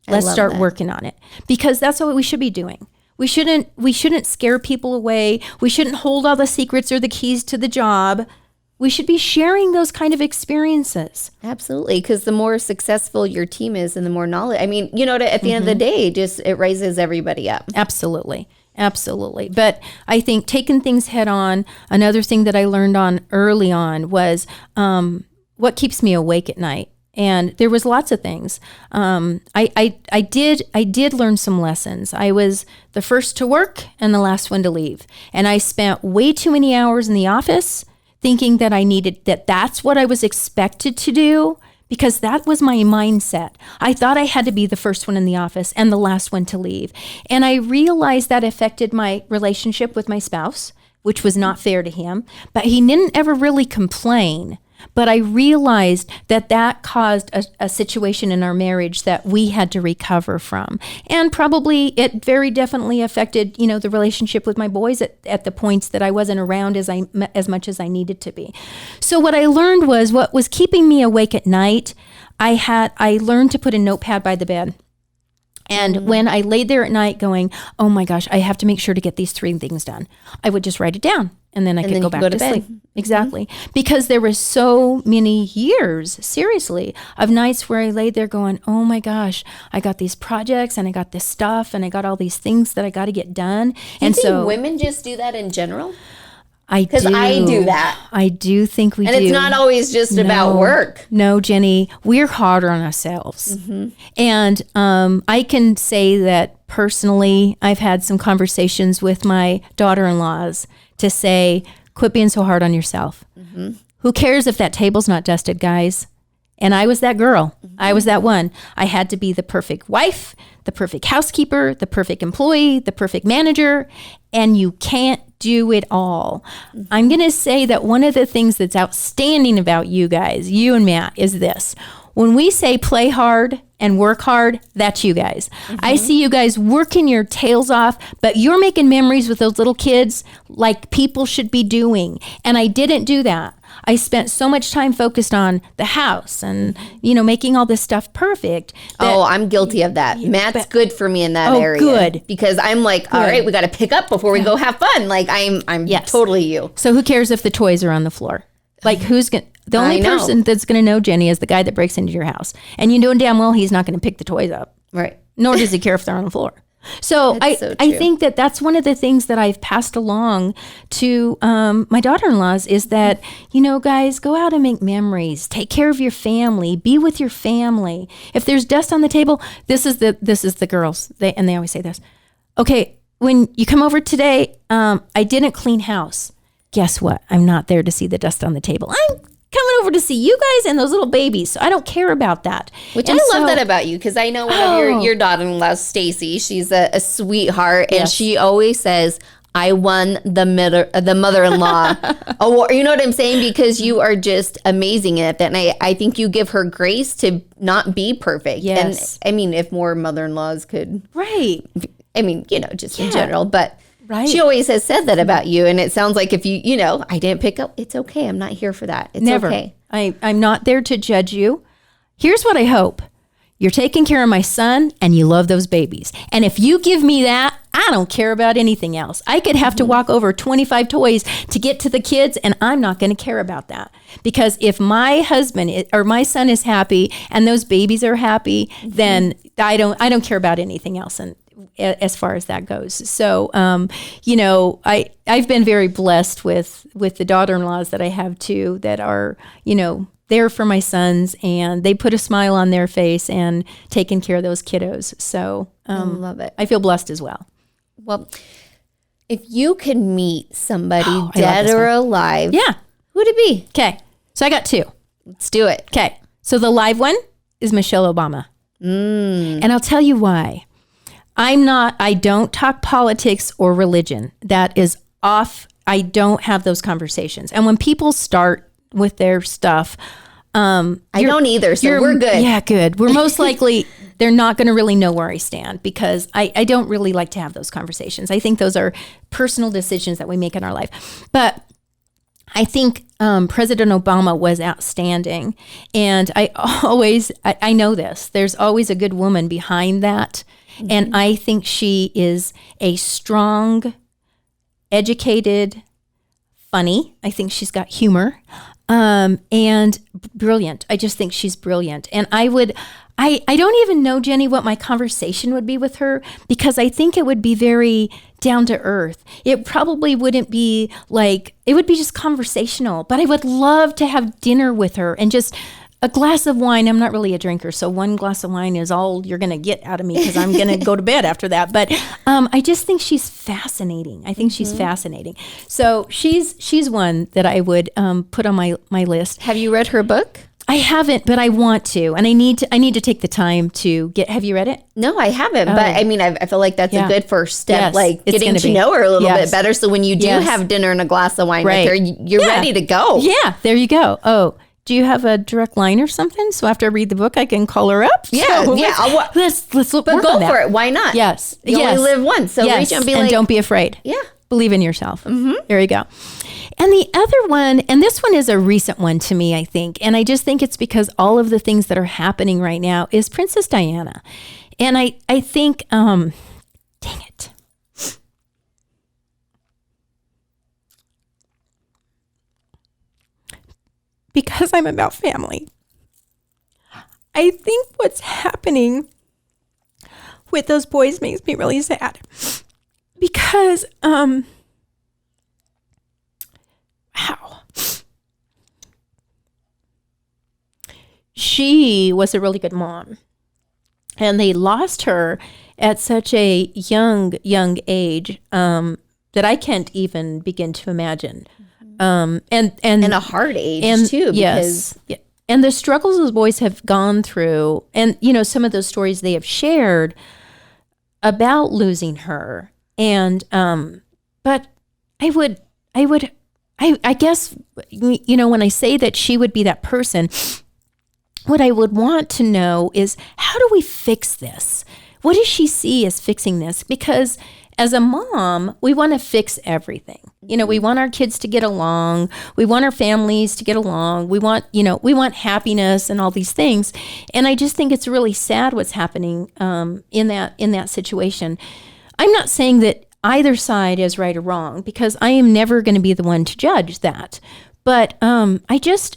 Let's start working on it. Because that's what we should be doing. We shouldn't scare people away. We shouldn't hold all the secrets or the keys to the job. We should be sharing those kind of experiences. Absolutely. Because the more successful your team is and the more knowledge, at the end of the day, it raises everybody up. Absolutely. Absolutely. But I think taking things head on, another thing that I learned on early on was what keeps me awake at night. And there was lots of things. I did learn some lessons. I was the first to work and the last one to leave. And I spent way too many hours in the office thinking that that's what I was expected to do, because that was my mindset. I thought I had to be the first one in the office and the last one to leave. And I realized that affected my relationship with my spouse, which was not fair to him. But he didn't ever really complain. But I realized that caused a situation in our marriage that we had to recover from. And probably it very definitely affected, the relationship with my boys at the points that I wasn't around as much as I needed to be. So what I learned was, what was keeping me awake at night, I learned to put a notepad by the bed. And when I laid there at night going, oh my gosh, I have to make sure to get these 3 things done, I would just write it down. And then I could go back to sleep. Exactly. Mm-hmm. Because there were so many years, seriously, of nights where I laid there going, oh my gosh, I got these projects and I got this stuff and I got all these things that I got to get done. Do you think women just do that in general? Because I do that. I do think we do. And it's not always just about work. No, Jenny, we're harder on ourselves. Mm-hmm. And I can say that personally, I've had some conversations with my daughter-in-laws to say, quit being so hard on yourself. Mm-hmm. Who cares if that table's not dusted, guys? And I was that girl. Mm-hmm. I was that one. I had to be the perfect wife, the perfect housekeeper, the perfect employee, the perfect manager, and you can't do it all. Mm-hmm. I'm going to say that one of the things that's outstanding about you guys, you and Matt, is this. when we say play hard and work hard, that's you guys. I see you guys working your tails off, but you're making memories with those little kids like people should be doing. And I didn't do that. I spent so much time focused on the house and, making all this stuff perfect. I'm guilty of that. Matt's good for me in that area. Good. Because I'm like, all right, we got to pick up before we go have fun. Like I'm totally you. So who cares if the toys are on the floor? Like the only person that's going to know Jenny is the guy that breaks into your house. And you know damn well he's not going to pick the toys up. Right. Nor does he care if they're on the floor. So I think that's one of the things that I've passed along to my daughter-in-laws is that, guys, go out and make memories. Take care of your family. Be with your family. If there's dust on the table, this is the girls. They always say this. Okay, when you come over today, I didn't clean house. Guess what? I'm not there to see the dust on the table. I'm coming over to see you guys and those little babies. So I don't care about that. Which I love that about you, because I know one of your daughter-in-laws, Stacy, she's a sweetheart, and she always says, I won the mother-in-law award. You know what I'm saying? Because you are just amazing at that. And I think you give her grace to not be perfect. Yes. And I mean, if more mother-in-laws could. Right. I mean, just in general, but. Right. She always has said that about you, and it sounds like if I didn't pick up, it's okay. I'm not here for that. It's Never. Okay. I'm not there to judge you. Here's what I hope. You're taking care of my son, and you love those babies. And if you give me that, I don't care about anything else. I could have to walk over 25 toys to get to the kids, and I'm not going to care about that. Because if my husband or my son is happy and those babies are happy, then I don't care about anything else. And as far as that goes. So, I've been very blessed with the daughter-in-laws that I have too, that are, there for my sons, and they put a smile on their face and taking care of those kiddos. So, I love it. I feel blessed as well. Well, if you could meet somebody dead or alive, who'd it be? Okay. So I got two. Let's do it. Okay. So the live one is Michelle Obama. And I'll tell you why. I don't talk politics or religion. That is off. I don't have those conversations. And when people start with their stuff, I don't either. So we're good. Yeah, good. We're most likely, they're not going to really know where I stand, because I don't really like to have those conversations. I think those are personal decisions that we make in our life. But I think President Obama was outstanding. And I know this. There's always a good woman behind that. And I think she is a strong, educated, funny. I think she's got humor, and brilliant. I just think she's brilliant. And I don't even know, Jenny, what my conversation would be with her, because I think it would be very down to earth. It probably wouldn't be it would be just conversational, but I would love to have dinner with her and just a glass of wine. I'm not really a drinker, so one glass of wine is all you're going to get out of me, because I'm going to go to bed after that. But I just think she's fascinating. I think she's fascinating. So she's one that I would put on my list. Have you read her book? I haven't, but I want to, and I need to take the time to get. Have you read it? No, I haven't. But I mean, I feel like that's a good first step, Yes, getting to know her a little bit better. So when you do have dinner and a glass of wine with her, you're ready to go. Yeah, there you go. Oh. Do you have a direct line or something? So after I read the book, I can call her up. Yeah, so let's look. But go for it. Why not? Yes, you only live once, so reach out and be and don't be afraid. Yeah, believe in yourself. There you go. And the other one, and this one is a recent one to me, I think, and I just think it's because all of the things that are happening right now is Princess Diana, and I think, dang it. Because I'm about family. I think what's happening with those boys makes me really sad. Because, wow. She was a really good mom. And they lost her at such a young age that I can't even begin to imagine. And a hard age too, because and the struggles those boys have gone through, and some of those stories they have shared about losing her, and but I guess when I say that she would be that person, what I would want to know is, how do we fix this? What does she see as fixing this? Because as a mom, we want to fix everything. We want our kids to get along. We want our families to get along. We want happiness and all these things. And I just think it's really sad what's happening in that situation. I'm not saying that either side is right or wrong, because I am never going to be the one to judge that. But I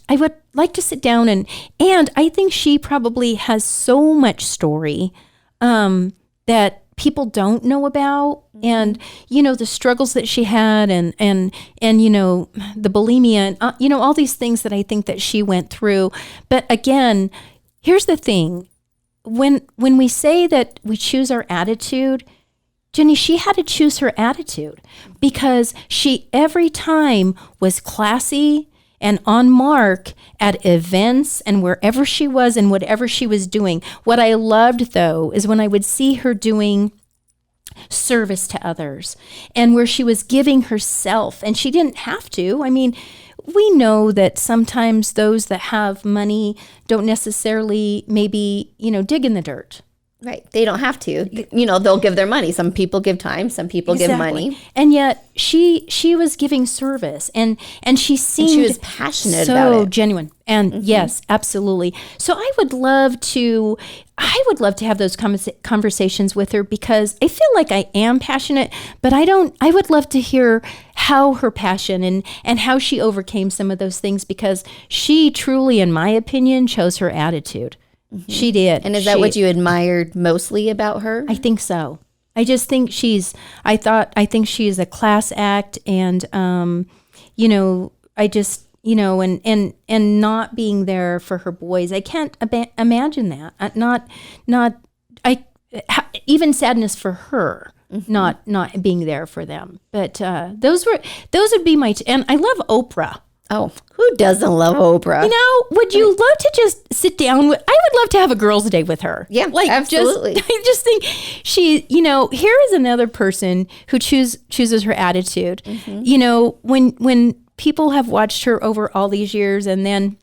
would like to sit down and I think she probably has so much story that people don't know about, and the struggles that she had, and the bulimia, and all these things that I think that she went through. But again, here's the thing: when we say that we choose our attitude, Jenny, she had to choose her attitude, because she every time was classy and on mark at events and wherever she was and whatever she was doing. What I loved, though, is when I would see her doing service to others, and where she was giving herself, and she didn't have to. I mean, we know that sometimes those that have money don't necessarily maybe, dig in the dirt. Right. They don't have to. They'll give their money. Some people give time. Some people give money. And yet she was giving service, and she seemed, and she was passionate so about it. Genuine. And yes, absolutely. So I would love to have those conversations with her, because I feel like I am passionate, but I would love to hear how her passion and how she overcame some of those things, because she truly, in my opinion, chose her attitude. She did. And is that what you admired mostly about her? I think so. I just think I think she is a class act, and, I just, and not being there for her boys. I can't imagine that. Even sadness for her, not being there for them. But those would be and I love Oprah. Oh, who doesn't love Oprah? Would you love to just sit down with, I would love to have a girls' day with her. Yeah, absolutely. I just think she, here is another person who chooses her attitude. When people have watched her over all these years, and then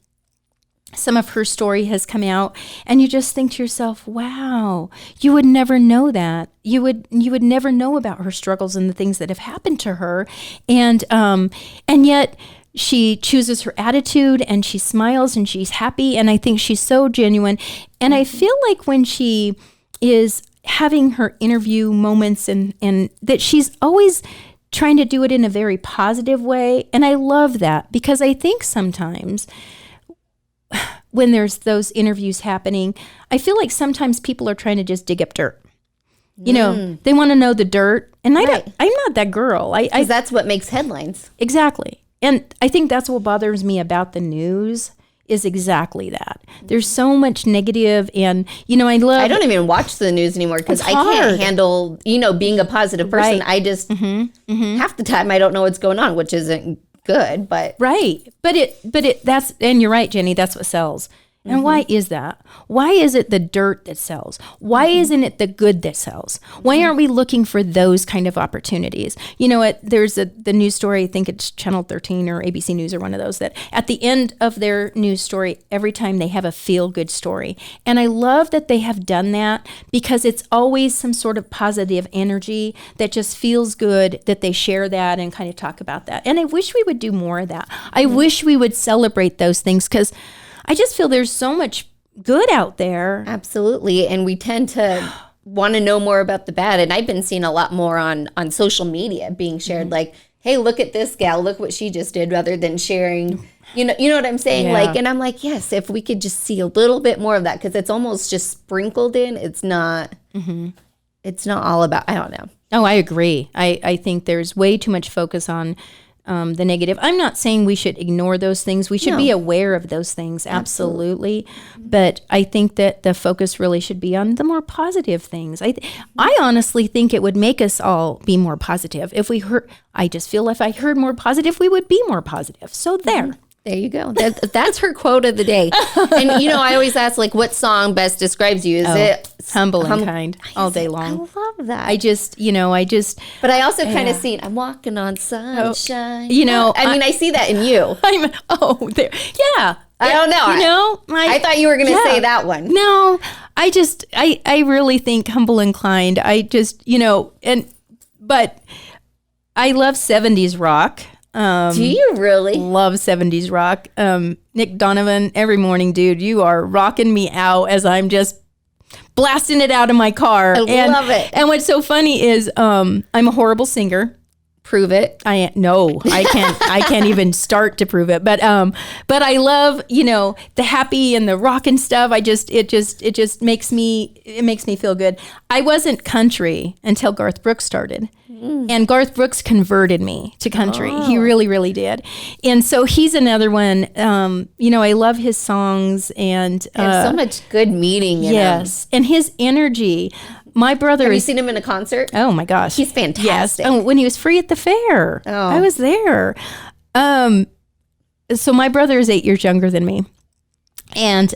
some of her story has come out, and you just think to yourself, wow, you would never know that. You would never know about her struggles and the things that have happened to her. And yet she chooses her attitude, and she smiles, and she's happy. And I think she's so genuine. And I feel like when she is having her interview moments, and that she's always trying to do it in a very positive way. And I love that, because I think sometimes when there's those interviews happening, I feel like sometimes people are trying to just dig up dirt. They want to know the dirt. And I'm not that girl. Because that's what makes headlines. Exactly. And I think that's what bothers me about the news, is exactly that. There's so much negative, and, I don't even watch the news anymore, because I can't handle, being a positive person. Right. I just, half the time I don't know what's going on, which isn't good, but. Right. And you're right, Jenny, that's what sells. And why is that? Why is it the dirt that sells? Why isn't it the good that sells? Why aren't we looking for those kind of opportunities? There's the news story, I think it's Channel 13 or ABC News or one of those, that at the end of their news story, every time they have a feel-good story. And I love that they have done that, because it's always some sort of positive energy that just feels good, that they share that and kind of talk about that. And I wish we would do more of that. I wish we would celebrate those things, because I just feel there's so much good out there. Absolutely. And we tend to want to know more about the bad. And I've been seeing a lot more on social media being shared, like, hey, look at this gal, look what she just did, rather than sharing, you know what I'm saying? Yeah. And I'm like, yes, if we could just see a little bit more of that, because it's almost just sprinkled in. It's not all about, I don't know. Oh, I agree. I think there's way too much focus on the negative. I'm not saying we should ignore those things. We should be aware of those things, absolutely. But I think that the focus really should be on the more positive things. I honestly think it would make us all be more positive. I just feel if I heard more positive, we would be more positive. So there. There you go. That's her quote of the day. And, I always ask, like, what song best describes you? Is it humble and kind all day long? I love that. But I also kind of see, I'm walking on sunshine. I mean, I see that in you. there. Yeah. I don't know. You know, I thought you were going to say that one. No, I really think humble inclined. I just, but I love 70s rock. Do you really? Love 70s rock. Nick Donovan, every morning, dude, you are rocking me out as I'm just blasting it out in my car. I love it. And what's so funny is I'm a horrible singer. Prove it. I can't even start to prove it. But I love, the happy and the rock and stuff. It just makes me feel good. I wasn't country until Garth Brooks started. And Garth Brooks converted me to country. Oh. He really, really did. And so he's another one. I love his songs and so much good meaning in him. And his energy. My brother Have you seen him in a concert? Oh my gosh. He's fantastic. Yes. Oh, when he was free at the fair. Oh. I was there. So my brother is 8 years younger than me. And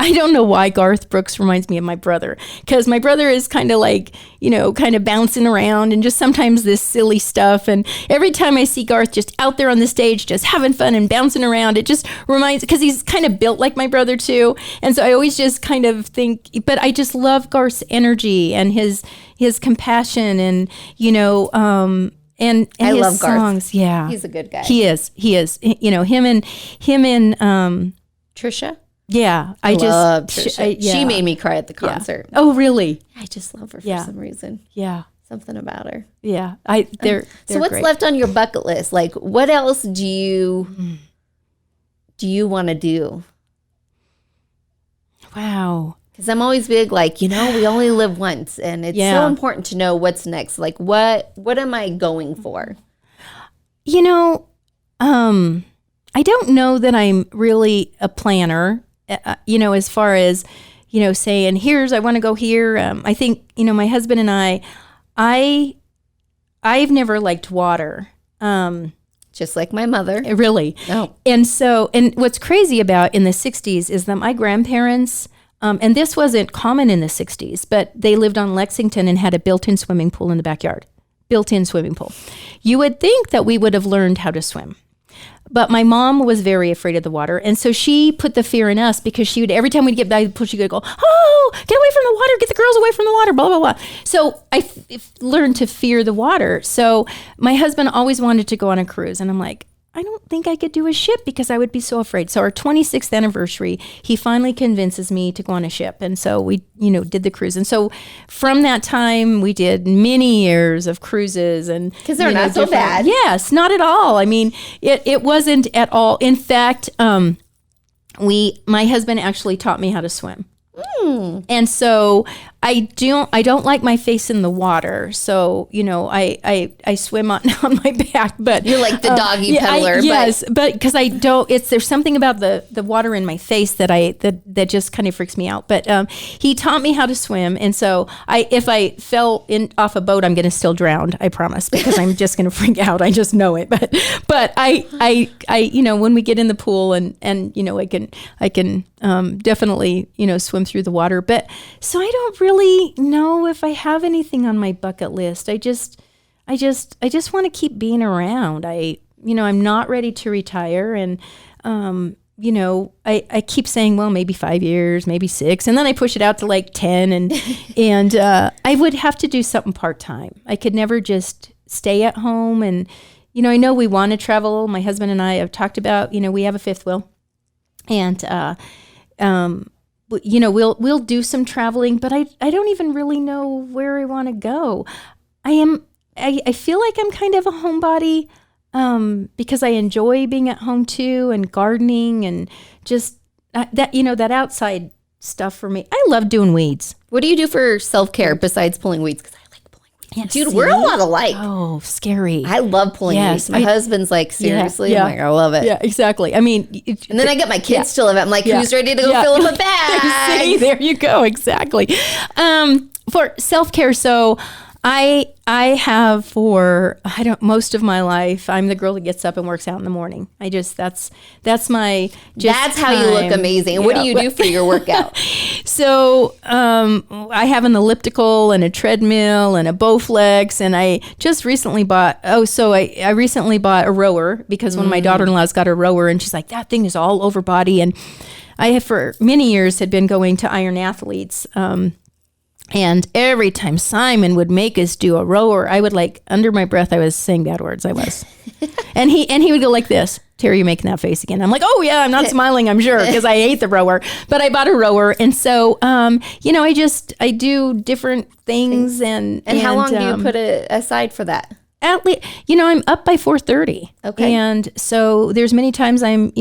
I don't know why Garth Brooks reminds me of my brother, because my brother is kind of like, kind of bouncing around and just sometimes this silly stuff. And every time I see Garth just out there on the stage, just having fun and bouncing around, it just reminds, because he's kind of built like my brother too. And so I always just kind of think, but I just love Garth's energy and his compassion and, and I his love songs. Garth. Yeah. He's a good guy. He is. Him and Trisha. Yeah, I love Trisha. She made me cry at the concert. Yeah. Oh, really? I just love her for some reason. Yeah, something about her. Yeah, they're so what's great. left on your bucket list? Like, what else do you want to do? Wow. Because I'm always big, like, we only live once, and it's so important to know what's next. Like, what am I going for? I don't know that I'm really a planner. As far as, saying, I want to go here. I think, my husband and I've never liked water. Just like my mother. Really. Oh. And what's crazy about in the 60s is that my grandparents, and this wasn't common in the 60s, but they lived on Lexington and had a built-in swimming pool in the backyard. Built-in swimming pool. You would think that we would have learned how to swim. But my mom was very afraid of the water. And so she put the fear in us because she would, every time we'd get by the pool, she would go, oh, get away from the water, get the girls away from the water, blah, blah, blah. So I learned to fear the water. So my husband always wanted to go on a cruise. And I'm like, I don't think I could do a ship because I would be so afraid. So our 26th anniversary, he finally convinces me to go on a ship. And so we, did the cruise. And so from that time, we did many years of cruises. And because they're not so bad. Yes, not at all. I mean, it wasn't at all. In fact, my husband actually taught me how to swim. And so I don't like my face in the water. So, I swim on my back, but you're like the doggy peddler. Yes, but because there's something about the water in my face that just kind of freaks me out. But he taught me how to swim. And so if I fell off a boat, I'm going to still drown. I promise, because I'm just going to freak out. I just know it. But I when we get in the pool and I can definitely, swim through the water. But so I don't really know if I have anything on my bucket list. I just want to keep being around. I'm not ready to retire. And, I keep saying, well, maybe 5 years, maybe 6. And then I push it out to like 10 and I would have to do something part-time. I could never just stay at home. And, I know we want to travel. My husband and I have talked about, we have a fifth wheel. And, we'll do some traveling, but I don't even really know where I want to go. I feel like I'm kind of a homebody, because I enjoy being at home too, and gardening and just that outside stuff for me. I love doing weeds. What do you do for self-care besides pulling weeds? Because I like pulling weeds. Yeah, dude, we're a lot alike. Oh, scary. I love pulling weeds. My husband's like, seriously? Yeah. I'm like, I love it. Yeah, exactly. I mean. And then I get my kids to live it. I'm like, who's ready to go fill up a bag? See, there you go. Exactly. For self-care, so I have most of my life, I'm the girl that gets up and works out in the morning. That's my That's how you look amazing. And what do you do for your workout? So I have an elliptical and a treadmill and a Bowflex, and I just recently bought I recently bought a rower because one of my daughter-in-laws got a rower, and she's like, that thing is all over body. And I have for many years had been going to Iron Athletes, and every time Simon would make us do a rower, I would under my breath, I was saying bad words. I was. and he would go like this, Terry, you're making that face again. I'm like, oh yeah, I'm not smiling, I'm sure, because I hate the rower. But I bought a rower. And so, I do different things. And how long do you put aside for that? At least, I'm up by 4:30. Okay. And so there's many times I'm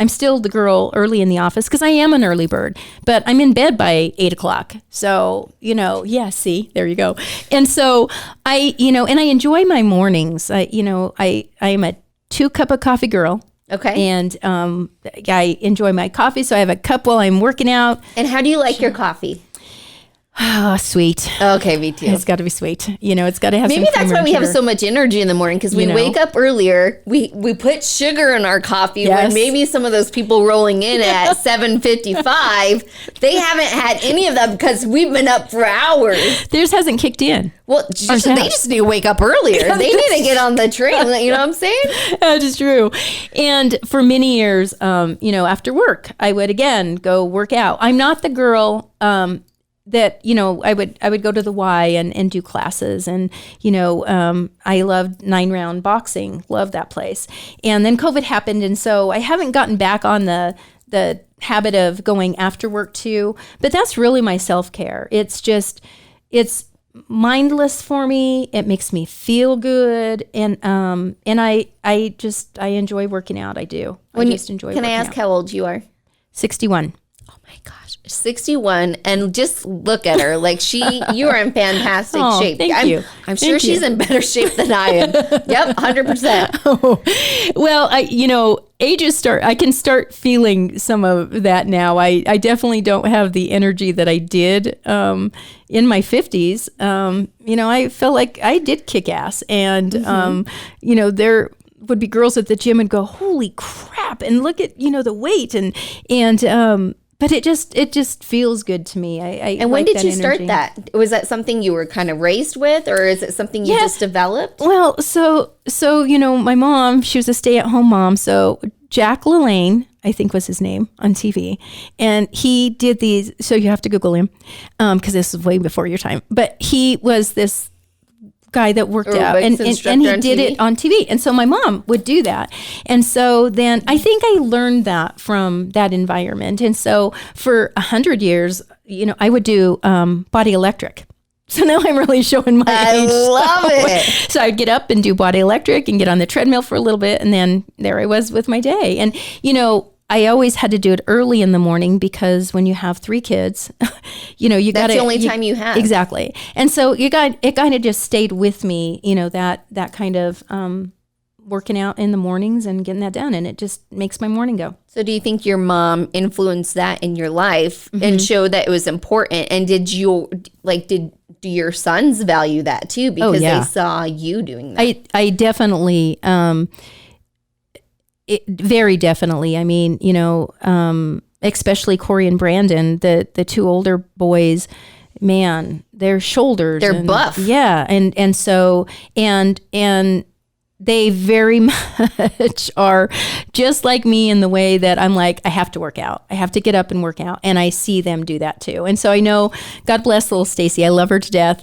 still the girl early in the office because I am an early bird, but I'm in bed by 8:00. So, see, there you go. And so I enjoy my mornings. I am a 2-cup of coffee girl. Okay. And I enjoy my coffee. So I have a cup while I'm working out. And how do you like your coffee? Oh, sweet. Okay, me too. It's got to be sweet. It's got to have Maybe some that's why we have so much energy in the morning, because we wake up earlier. We put sugar in our coffee. Yes. When maybe some of those people rolling in at 7:55, they haven't had any of that because we've been up for hours. Theirs hasn't kicked in. Well, they just need to wake up earlier. They need to get on the train. You know what I'm saying? That is true. And for many years, after work, I would again go work out. I'm not the girl that, I would go to the Y and do classes. And, I loved 9-round boxing, loved that place. And then COVID happened. And so I haven't gotten back on the habit of going after work too, but that's really my self-care. It's mindless for me. It makes me feel good. And I enjoy working out. I do. Can I ask how old you are? 61. Oh my gosh. 61, and just look at her. You are in fantastic shape. Thank you. I'm sure she's in better shape than I am. Yep, 100%. Oh, well, I can start feeling some of that now. I definitely don't have the energy that I did in my 50s. I felt like I did kick ass, and there would be girls at the gym and go, holy crap, and look at the weight and but it just feels good to me. And when did you start that? Was that something you were kind of raised with, or is it something you just developed? Well, so my mom, she was a stay-at-home mom. So Jack LaLanne, I think was his name on TV, and he did these. So you have to Google him because this is way before your time. But he was this guy that worked out and he did it on TV. And so my mom would do that. And so then I think I learned that from that environment. And so for 100 years, I would do Body Electric. So now I'm really showing my age. I love it. So I'd get up and do Body Electric and get on the treadmill for a little bit. And then there I was with my day. And, I always had to do it early in the morning because when you have 3 kids, you got That's the only time you have. Exactly. And so it kind of just stayed with me, that kind of working out in the mornings and getting that done. And it just makes my morning go. So do you think your mom influenced that in your life and showed that it was important? And did your sons value that too? Because they saw you doing that. I definitely, very definitely. I mean, especially Corey and Brandon, the 2 older boys, man, their shoulders. They're buff. Yeah. And so, and they very much are just like me in the way that I'm like, I have to work out. I have to get up and work out. And I see them do that too. And so I know, God bless little Stacy. I love her to death.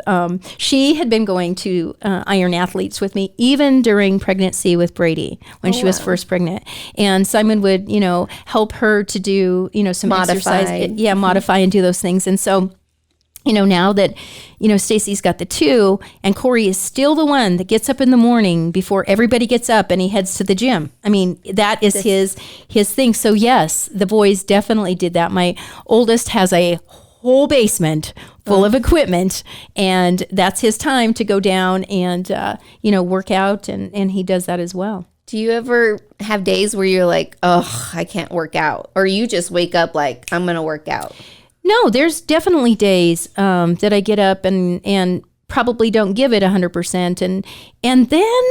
She had been going to Iron Athletes with me, even during pregnancy with Brady, when she was first pregnant. And Simon would, help her to do, some exercise. Yeah, modify and do those things. And so, now that, Stacy's got the 2 and Corey is still the one that gets up in the morning before everybody gets up and he heads to the gym. I mean, that is his thing. So yes, the boys definitely did that. My oldest has a whole basement full of equipment, and that's his time to go down and, work out. And he does that as well. Do you ever have days where you're like, oh, I can't work out? Or you just wake up like, I'm going to work out? No, there's definitely days that I get up and probably don't give it 100%. And then,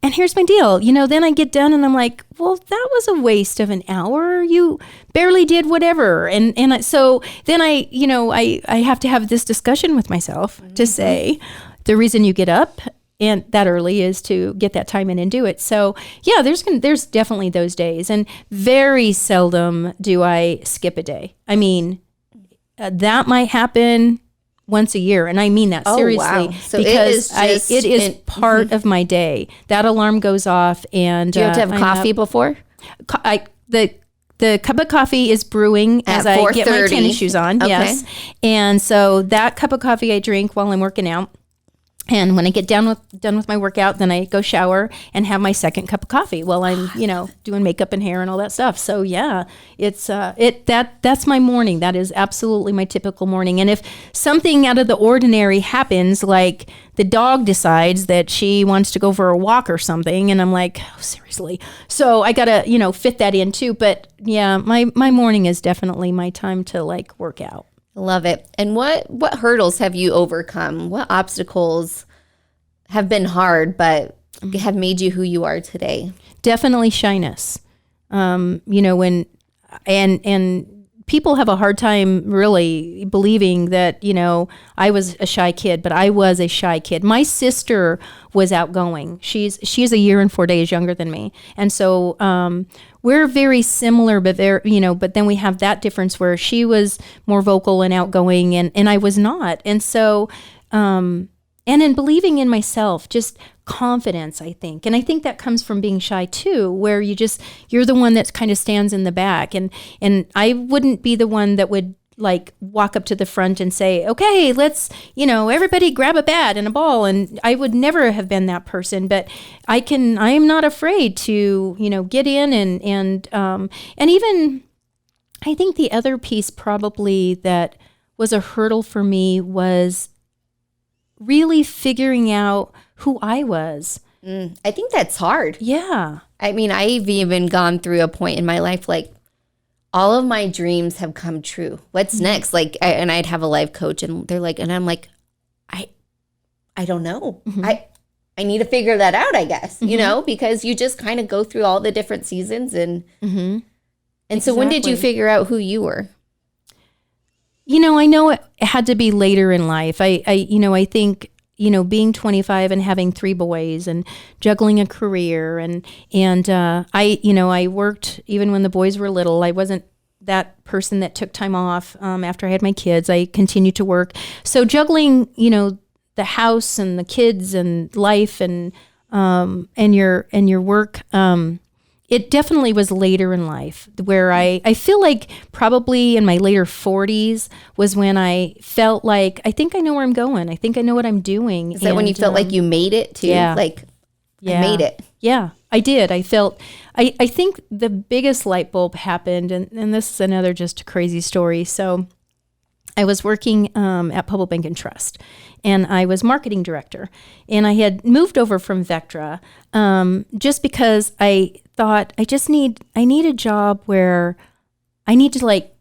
and here's my deal, then I get done and I'm like, well, that was a waste of an hour. You barely did whatever. So then I have to have this discussion with myself to say the reason you get up and that early is to get that time in and do it. So yeah, there's definitely those days, and very seldom do I skip a day. I mean, that might happen once a year, and I mean that seriously. Wow. So because it is part of my day. That alarm goes off, and do you have to have coffee before? The cup of coffee is brewing as I get my tennis shoes on. Okay. Yes, and so that cup of coffee I drink while I'm working out. And when I get done with my workout, then I go shower and have my second cup of coffee while I'm, doing makeup and hair and all that stuff. So yeah, it's that's my morning. That is absolutely my typical morning. And if something out of the ordinary happens, like the dog decides that she wants to go for a walk or something, and I'm like, oh, seriously. So I gotta, fit that in too. But yeah, my morning is definitely my time to like work out. Love it. And what hurdles have you overcome? What obstacles have been hard but have made you who you are today? Definitely shyness. When people have a hard time really believing that, I was a shy kid, but I was a shy kid. My sister was outgoing. She's a year and 4 days younger than me. And so, we're very similar, but but then we have that difference where she was more vocal and outgoing and I was not. And so, and in believing in myself, just confidence, I think. And I think that comes from being shy too, where you're the one that kind of stands in the back. And I wouldn't be the one that would like walk up to the front and say, okay, let's, everybody grab a bat and a ball. And I would never have been that person, but I am not afraid to, get in and even I think the other piece probably that was a hurdle for me was really figuring out who I was. I think that's hard. Yeah. I mean, I've even gone through a point in my life, like, all of my dreams have come true. What's next? Like, and I'd have a life coach, and they're like, and I'm like, I don't know. I need to figure that out, I guess, because you just kind of go through all the different seasons, and so when did you figure out who you were? I know it had to be later in life. I think, being 25 and having 3 boys and juggling a career and I worked even when the boys were little. I wasn't that person that took time off after I had my kids. I continued to work. So juggling, the house and the kids and life and your work, it definitely was later in life where I feel like probably in my later 40s was when I felt like, I think I know where I'm going. I think I know what I'm doing. Is that when you felt like you made it too? Yeah. Like, I made it. Yeah, I did. I think the biggest light bulb happened, and this is another just crazy story. So I was working at Public Bank and Trust, and I was marketing director, and I had moved over from Vectra just because I thought I need a job where I need to like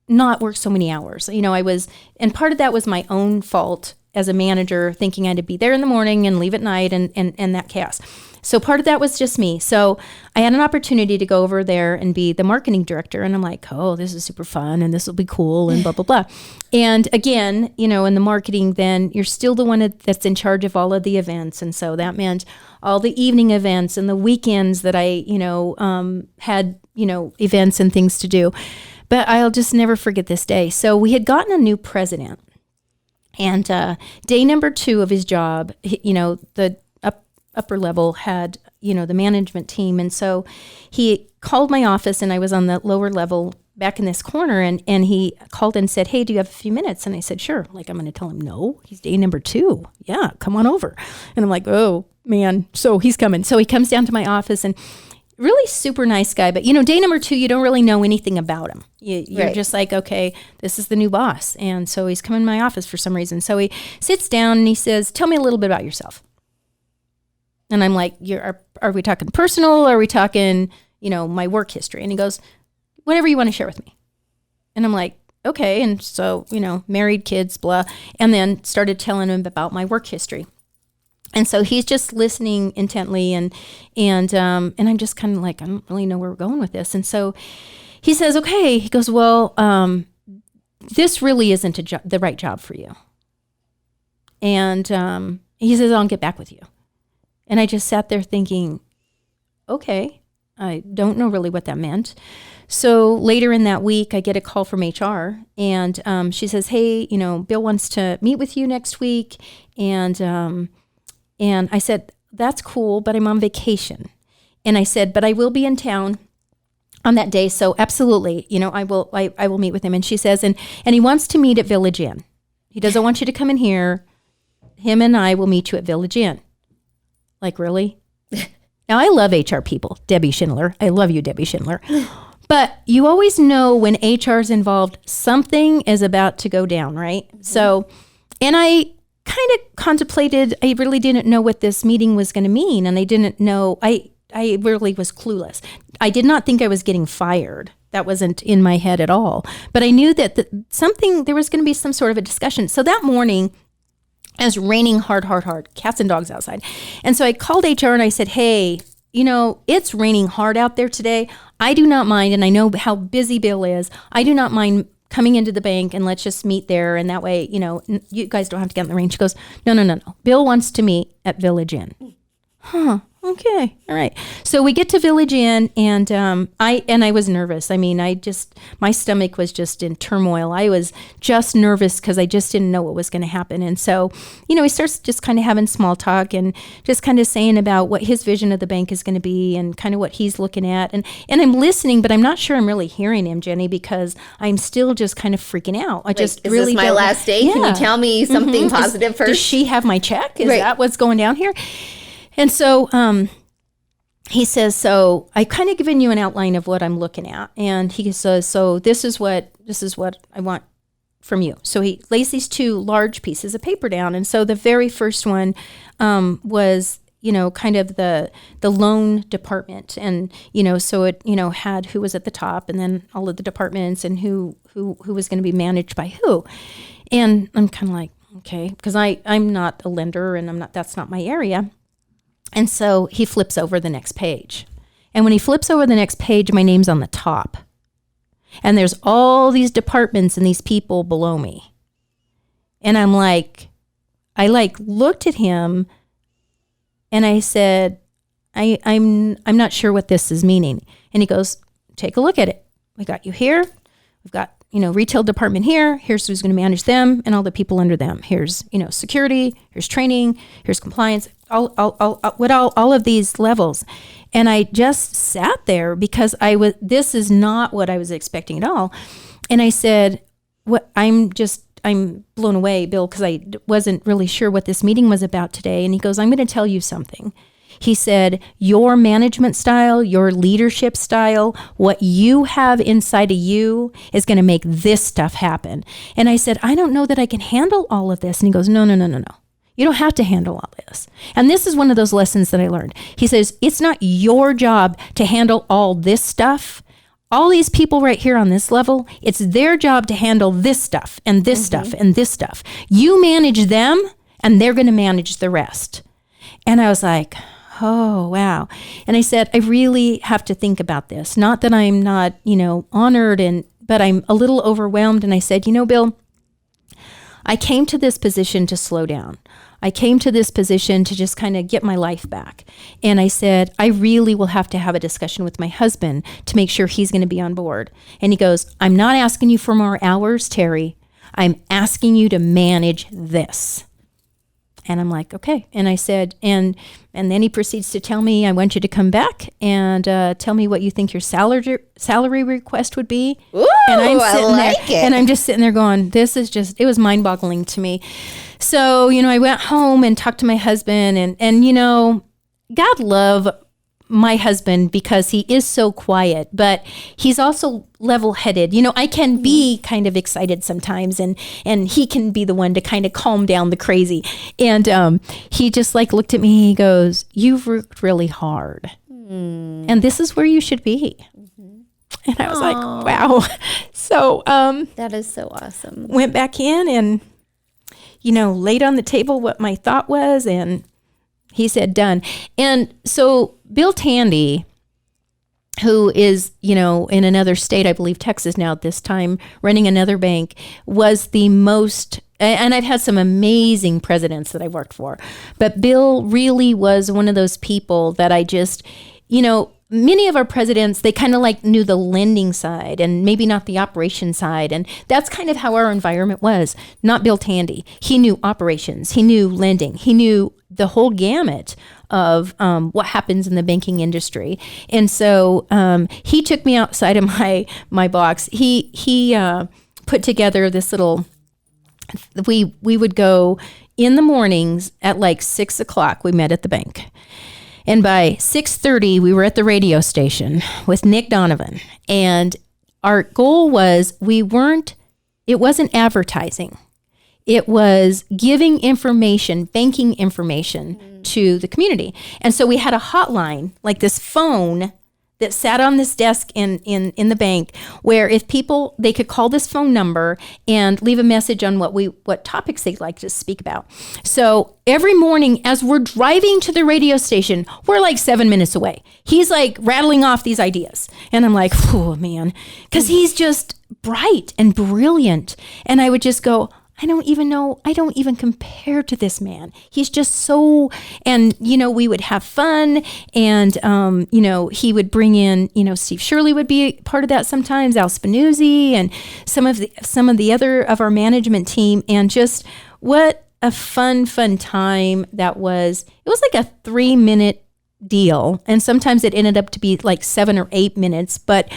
not work so many hours. And part of that was my own fault as a manager, thinking I had to be there in the morning and leave at night and that chaos. So part of that was just me. So I had an opportunity to go over there and be the marketing director. And I'm like, oh, this is super fun and this will be cool and blah, blah, blah. And again, in the marketing, then you're still the one that's in charge of all of the events. And so that meant all the evening events and the weekends that I, had, events and things to do. But I'll just never forget this day. So we had gotten a new president. And day number 2 of his job, the upper level had, the management team. And so he called my office, and I was on the lower level back in this corner. And he called and said, hey, do you have a few minutes? And I said, sure. Like, I'm going to tell him, no, he's day number 2. Yeah, come on over. And I'm like, oh, man. So he's coming. So he comes down to my office, and really super nice guy. But, day number 2, you don't really know anything about him. You're right. Just like, okay, this is the new boss. And so he's come in my office for some reason. So he sits down and he says, tell me a little bit about yourself. And I'm like, are we talking personal? Or are we talking, my work history? And he goes, whatever you want to share with me. And I'm like, okay. And so, married, kids, blah, and then started telling him about my work history. And so he's just listening intently, and I'm just kind of like, I don't really know where we're going with this. And so he says, okay, he goes, well, this really isn't the right job for you. And he says, I'll get back with you. And I just sat there thinking, okay, I don't know really what that meant. So later in that week, I get a call from HR, and she says, hey, Bill wants to meet with you next week. And I said, that's cool, but I'm on vacation. And I said, but I will be in town on that day. So absolutely, I will meet with him. And she says, and he wants to meet at Village Inn. He doesn't want you to come in here. Him and I will meet you at Village Inn. Like, really? Now, I love HR people. Debbie Schindler. I love you, Debbie Schindler. But you always know when HR is involved, something is about to go down, right? Mm-hmm. So, and I kind of contemplated, I really didn't know what this meeting was going to mean. And I didn't know, I really was clueless. I did not think I was getting fired. That wasn't in my head at all. But I knew that there was going to be some sort of a discussion. So that morning, it was raining hard, cats and dogs outside. And so I called HR and I said, hey, it's raining hard out there today. I do not mind, and I know how busy Bill is. I do not mind coming into the bank, and let's just meet there. And that way, you guys don't have to get in the rain. She goes, no. Bill wants to meet at Village Inn. Huh. Okay. All right. So we get to Village Inn, and I was nervous. I mean, my stomach was just in turmoil. I was just nervous because I just didn't know what was going to happen. And so, he starts just kind of having small talk and just kind of saying about what his vision of the bank is going to be and kind of what he's looking at. And I'm listening, but I'm not sure I'm really hearing him, Jenny, because I'm still just kind of freaking out. Is this my last day? Yeah. Can you tell me something positive first? Does she have my check? Is that what's going down here? And so he says, so I kind of given you an outline of what I'm looking at. And he says, so this is what I want from you. So he lays these two large pieces of paper down. And so the very first one was, kind of the loan department. And, so it, had who was at the top and then all of the departments and who was going to be managed by who. And I'm kind of like, okay, because I'm not a lender and that's not my area. And so he flips over the next page. And when he flips over the next page, my name's on the top. And there's all these departments and these people below me. And I'm like, I looked at him and I said, I'm not sure what this is meaning. And he goes, take a look at it. We got you here. We've got, retail department here. Here's who's going to manage them and all the people under them. Here's, security. Here's training. Here's compliance. All of these levels. And I just sat there because this is not what I was expecting at all. And I said, I'm blown away, Bill, because I wasn't really sure what this meeting was about today. And he goes, I'm going to tell you something. He said, your management style, your leadership style, what you have inside of you is going to make this stuff happen. And I said, I don't know that I can handle all of this. And he goes, no. You don't have to handle all this. And this is one of those lessons that I learned. He says, it's not your job to handle all this stuff. All these people right here on this level, it's their job to handle this stuff and this stuff and this stuff. You manage them and they're going to manage the rest. And I was like, oh, wow. And I said, I really have to think about this. Not that I'm not, honored, but I'm a little overwhelmed. And I said, Bill, I came to this position to slow down. I came to this position to just kind of get my life back. And I said, I really will have to have a discussion with my husband to make sure he's going to be on board. And he goes, I'm not asking you for more hours, Terry. I'm asking you to manage this. And I'm like, okay. And I said, and then he proceeds to tell me, I want you to come back and tell me what you think your salary request would be. Ooh, and I'm sitting I like there, it. And I'm just sitting there going, it was mind-boggling to me. So, I went home and talked to my husband and God love my husband because he is so quiet, but he's also level-headed. I can be kind of excited sometimes and he can be the one to kind of calm down the crazy. And he just looked at me, he goes, you've worked really hard and this is where you should be. And I was like, wow. So that is so awesome. Went back in and, laid on the table what my thought was, and he said, done. And so Bill Tandy, who is, in another state, I believe Texas now at this time, running another bank, was the most, and I've had some amazing presidents that I worked for, but Bill really was one of those people that I just, many of our presidents, they kind of like knew the lending side and maybe not the operation side. And that's kind of how our environment was. Not Bill Tandy. He knew operations. He knew lending. He knew the whole gamut of what happens in the banking industry. And so he took me outside of my box. He put together this little, we would go in the mornings at like 6 o'clock. We met at the bank. And by 6:30, we were at the radio station with Nick Donovan. And our goal was, it wasn't advertising. It was giving information, banking information to the community. And so we had a hotline, like this phone that sat on this desk in the bank, where if people, they could call this phone number and leave a message on what topics they'd like to speak about. So every morning as we're driving to the radio station, we're like 7 minutes away. He's like rattling off these ideas. And I'm like, oh man, because he's just bright and brilliant. And I would just go, I don't even compare to this man. He's just so, and, we would have fun, and, he would bring in, Steve Shirley would be part of that sometimes, Al Spinuzzi, and some of the other of our management team, and just what a fun time that was. It was like a 3-minute deal, and sometimes it ended up to be like 7 or 8 minutes, but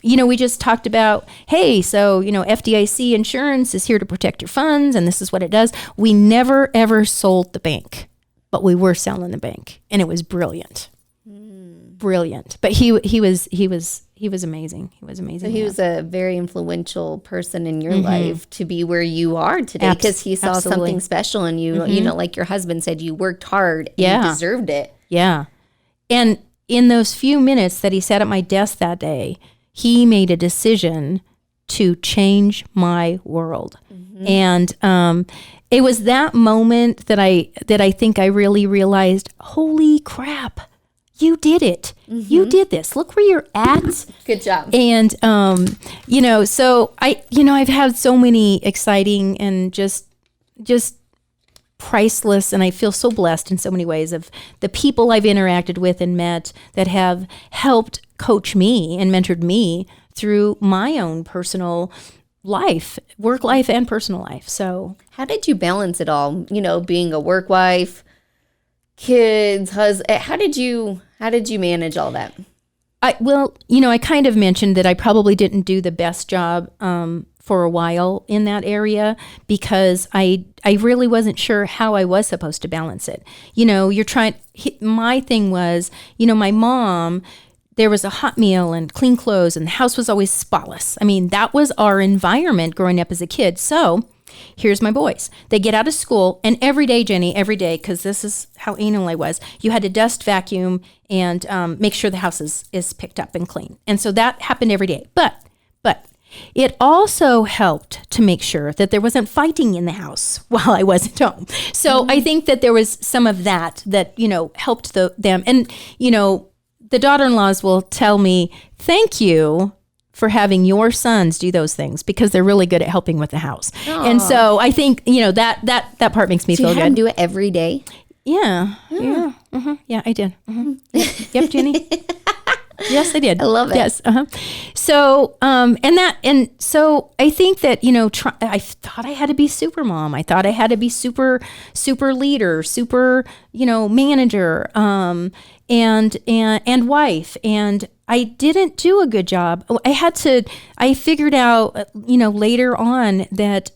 we just talked about, hey, so, FDIC insurance is here to protect your funds, and this is what it does. We never, ever sold the bank, but we were selling the bank, and it was brilliant. Brilliant. But he was amazing. He was amazing. So he was a very influential person in your life to be where you are today, because he saw something special in you. Like your husband said, you worked hard and you deserved it. Yeah. And in those few minutes that he sat at my desk that day, he made a decision to change my world. And it was that moment that I think I really realized, holy crap, you did it. You did this. Look where you're at. Good job. And, so I've had so many exciting and just priceless, and I feel so blessed in so many ways of the people I've interacted with and met that have helped coach me and mentored me through my own personal life, work life and personal life. So how did you balance it all? Being a work wife, kids, husband, how did you manage all that? I kind of mentioned that I probably didn't do the best job for a while in that area, because I really wasn't sure how I was supposed to balance it. My thing was, my mom, there was a hot meal and clean clothes, and the house was always spotless. I mean, that was our environment growing up as a kid. So here's my boys. They get out of school, and every day, Jenny, because this is how anal I was, you had to dust, vacuum, and make sure the house is picked up and clean. And so that happened every day. But it also helped to make sure that there wasn't fighting in the house while I wasn't home. So I think that there was some of that helped them. And, the daughter-in-laws will tell me, thank you for having your sons do those things, because they're really good at helping with the house. Aww. And so I think, that part makes me feel good. You had to do it every day? Yeah. Yeah. Yeah, I did. Yep, Jenny. Yes, I did. I love it. Yes. So, so I think that, I thought I had to be super mom. I thought I had to be super leader, super, manager, and wife. And I didn't do a good job. I figured out, later on that,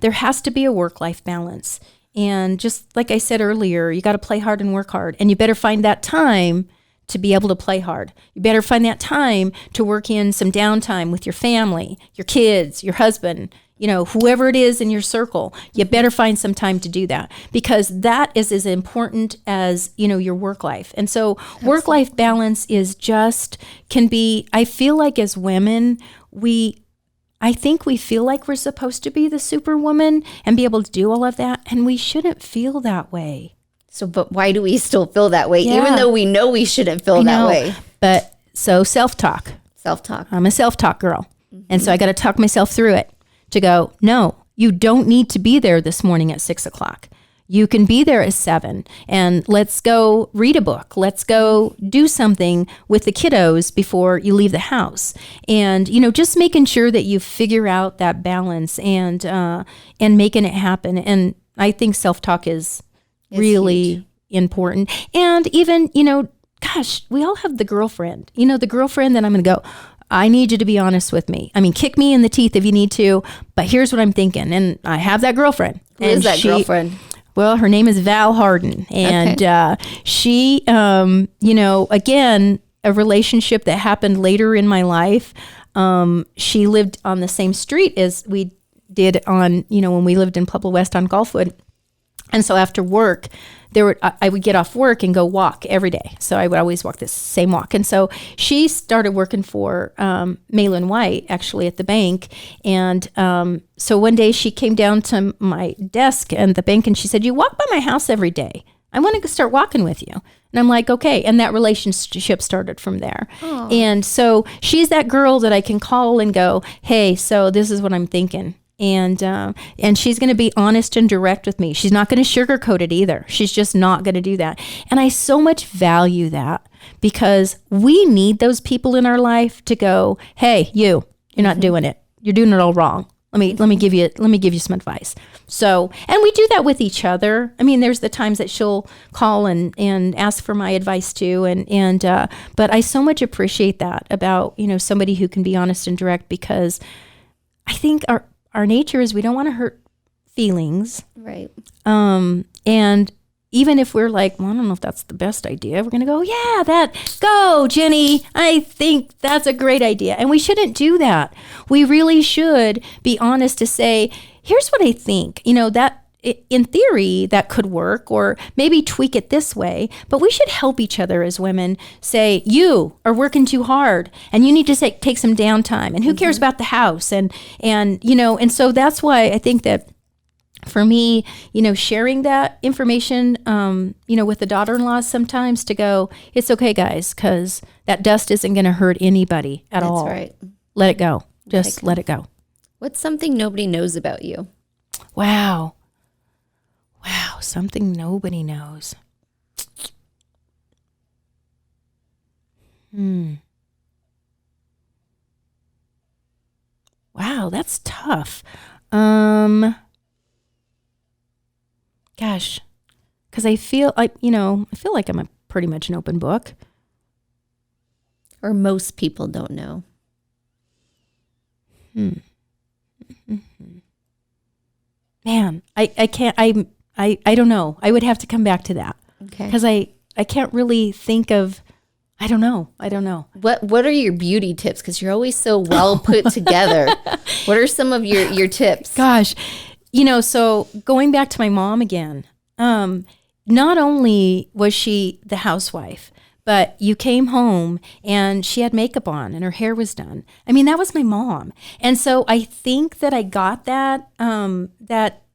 there has to be a work-life balance. And just like I said earlier, you got to play hard and work hard, and you better find that time to be able to play hard. You better find that time to work in some downtime with your family, your kids, your husband, whoever it is in your circle, you better find some time to do that, because that is as important as, your work life. And so work-life balance I feel like as women, I think we feel like we're supposed to be the superwoman and be able to do all of that, and we shouldn't feel that way. So, but why do we still feel that way, even though we know we shouldn't feel that way? But so self-talk. I'm a self-talk girl. Mm-hmm. And so I got to talk myself through it to go, no, you don't need to be there this morning at 6:00. You can be there at 7, and let's go read a book. Let's go do something with the kiddos before you leave the house. And, just making sure that you figure out that balance and making it happen. And I think self-talk is really huge. Important. And even, we all have the girlfriend, the girlfriend that I'm going to go, I need you to be honest with me. I mean, kick me in the teeth if you need to, but here's what I'm thinking. And I have that girlfriend. Who is that girlfriend? Well, her name is Val Harden. And she, again, a relationship that happened later in my life. She lived on the same street as we did on, when we lived in Pueblo West on Gulfwood. And so after work, I would get off work and go walk every day. So I would always walk this same walk. And so she started working for Malin White, actually, at the bank. And so one day she came down to my desk at the bank and she said, you walk by my house every day. I want to start walking with you. And I'm like, okay. And that relationship started from there. Aww. And so she's that girl that I can call and go, hey, so this is what I'm thinking. And she's going to be honest and direct with me. She's not going to sugarcoat it either. She's just not going to do that. And I so much value that, because we need those people in our life to go, hey, you're not doing it. You're doing it all wrong. Let me give you some advice. So, and we do that with each other. I mean, there's the times that she'll call and ask for my advice too. But I so much appreciate that about, somebody who can be honest and direct, because I think our nature is we don't want to hurt feelings. Right. And even if we're like, well, I don't know if that's the best idea, we're going to go, go, Jenny. I think that's a great idea. And we shouldn't do that. We really should be honest to say, here's what I think, that in theory that could work, or maybe tweak it this way, but we should help each other as women. Say, you are working too hard and you need to take some downtime, and who cares about the house? And so that's why I think that for me, sharing that information, with the daughter-in-laws sometimes, to go, it's okay, guys, because that dust isn't going to hurt anybody at all. That's right. Let it go. Just let it go. What's something nobody knows about you? Wow, something nobody knows. Wow, that's tough. Gosh, because I feel like I'm a pretty much an open book. Or most people don't know. Man, I can't. I don't know. I would have to come back to that. Okay. Because I can't really think of. I don't know. What are your beauty tips? Because you're always so well put together. What are some of your tips? Gosh, so going back to my mom again, not only was she the housewife, but you came home and she had makeup on and her hair was done. I mean, that was my mom. And so I think that I got that,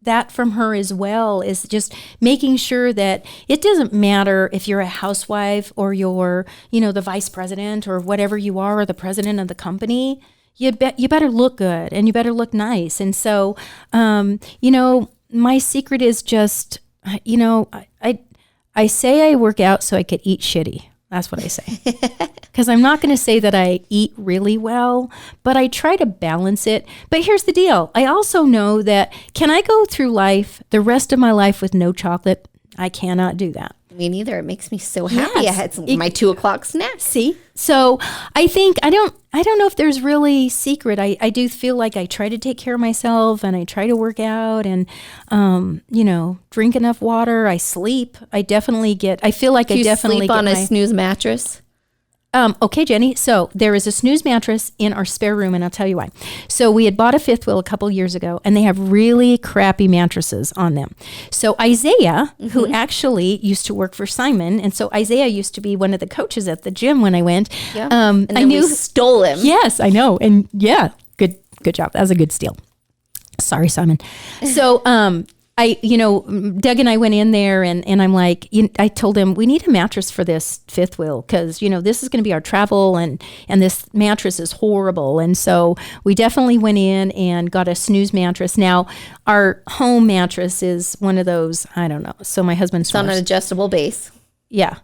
that from her as well, is just making sure that it doesn't matter if you're a housewife or you're, the vice president or whatever you are, or the president of the company. You better look good and you better look nice. And so, my secret is just, I say I work out so I could eat shitty. That's what I say. Because I'm not going to say that I eat really well, but I try to balance it. But here's the deal. I also know that, can I go through life, the rest of my life, with no chocolate? I cannot do that. Me neither. It makes me so happy. Yes. I had my 2:00 snack. See? So I think, I don't know if there's really secret. I do feel like I try to take care of myself, and I try to work out, and, drink enough water. I sleep. I feel like I definitely sleep on a snooze mattress? Okay, Jenny. So there is a snooze mattress in our spare room, and I'll tell you why. So we had bought a fifth wheel a couple years ago, and they have really crappy mattresses on them. So Isaiah, who actually used to work for Simon, and so Isaiah used to be one of the coaches at the gym when I went. Yeah. And then we stole him. Yes, I know. And yeah, good job. That was a good steal. Sorry, Simon. So, Doug and I went in there and I'm like, I told him we need a mattress for this fifth wheel because, this is going to be our travel and this mattress is horrible. And so we definitely went in and got a snooze mattress. Now, our home mattress is one of those, I don't know. So my husband snores. It's on an adjustable base. Yeah.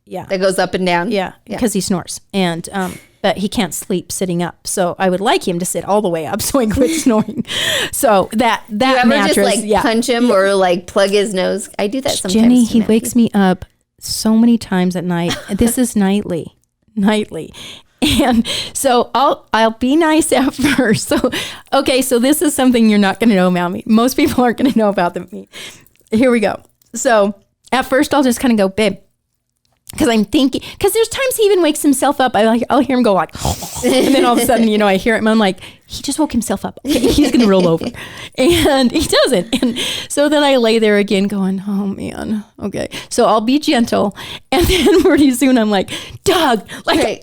Yeah. That goes up and down. Yeah. Because he snores. And, but he can't sleep sitting up. So I would like him to sit all the way up so he quit snoring. So that you ever mattress. just punch him or plug his nose? I do that sometimes. Jenny, he wakes me up so many times at night. This is nightly. And so I'll be nice at first. So, okay. So this is something you're not going to know about me. Most people aren't going to know about me. Here we go. So at first I'll just kind of go, babe. Because I'm thinking, because there's times he even wakes himself up. I'll hear him go like, and then all of a sudden, I hear it, and I'm like, he just woke himself up. Okay, he's going to roll over. And he doesn't. And so then I lay there again going, oh man, okay. So I'll be gentle. And then pretty soon I'm like, Doug,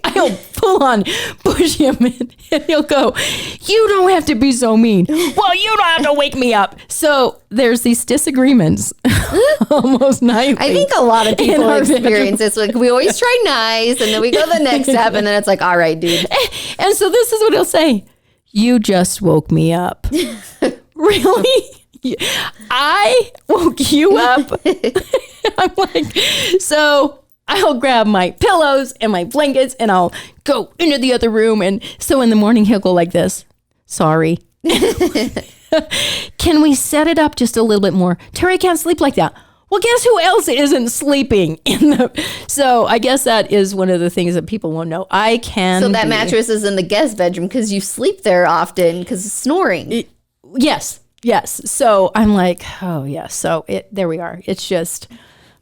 I'll full on push him in, and he'll go, you don't have to be so mean. Well, you don't have to wake me up. So there's these disagreements almost nightly. I think a lot of people experience this. We always try nice, and then we go the next step, and then it's like, all right, dude. And so this is what he'll say. You just woke me up. Really? I woke you up? I'm like, so I'll grab my pillows and my blankets and I'll go into the other room. And so in the morning, he'll go like this. Sorry. Can we set it up just a little bit more? Terry can't sleep like that. Well, guess who else isn't sleeping so I guess that is one of the things that people won't know. So that mattress is in the guest bedroom because you sleep there often because of snoring. Yes. So I'm like, oh yeah. So there we are. It's just,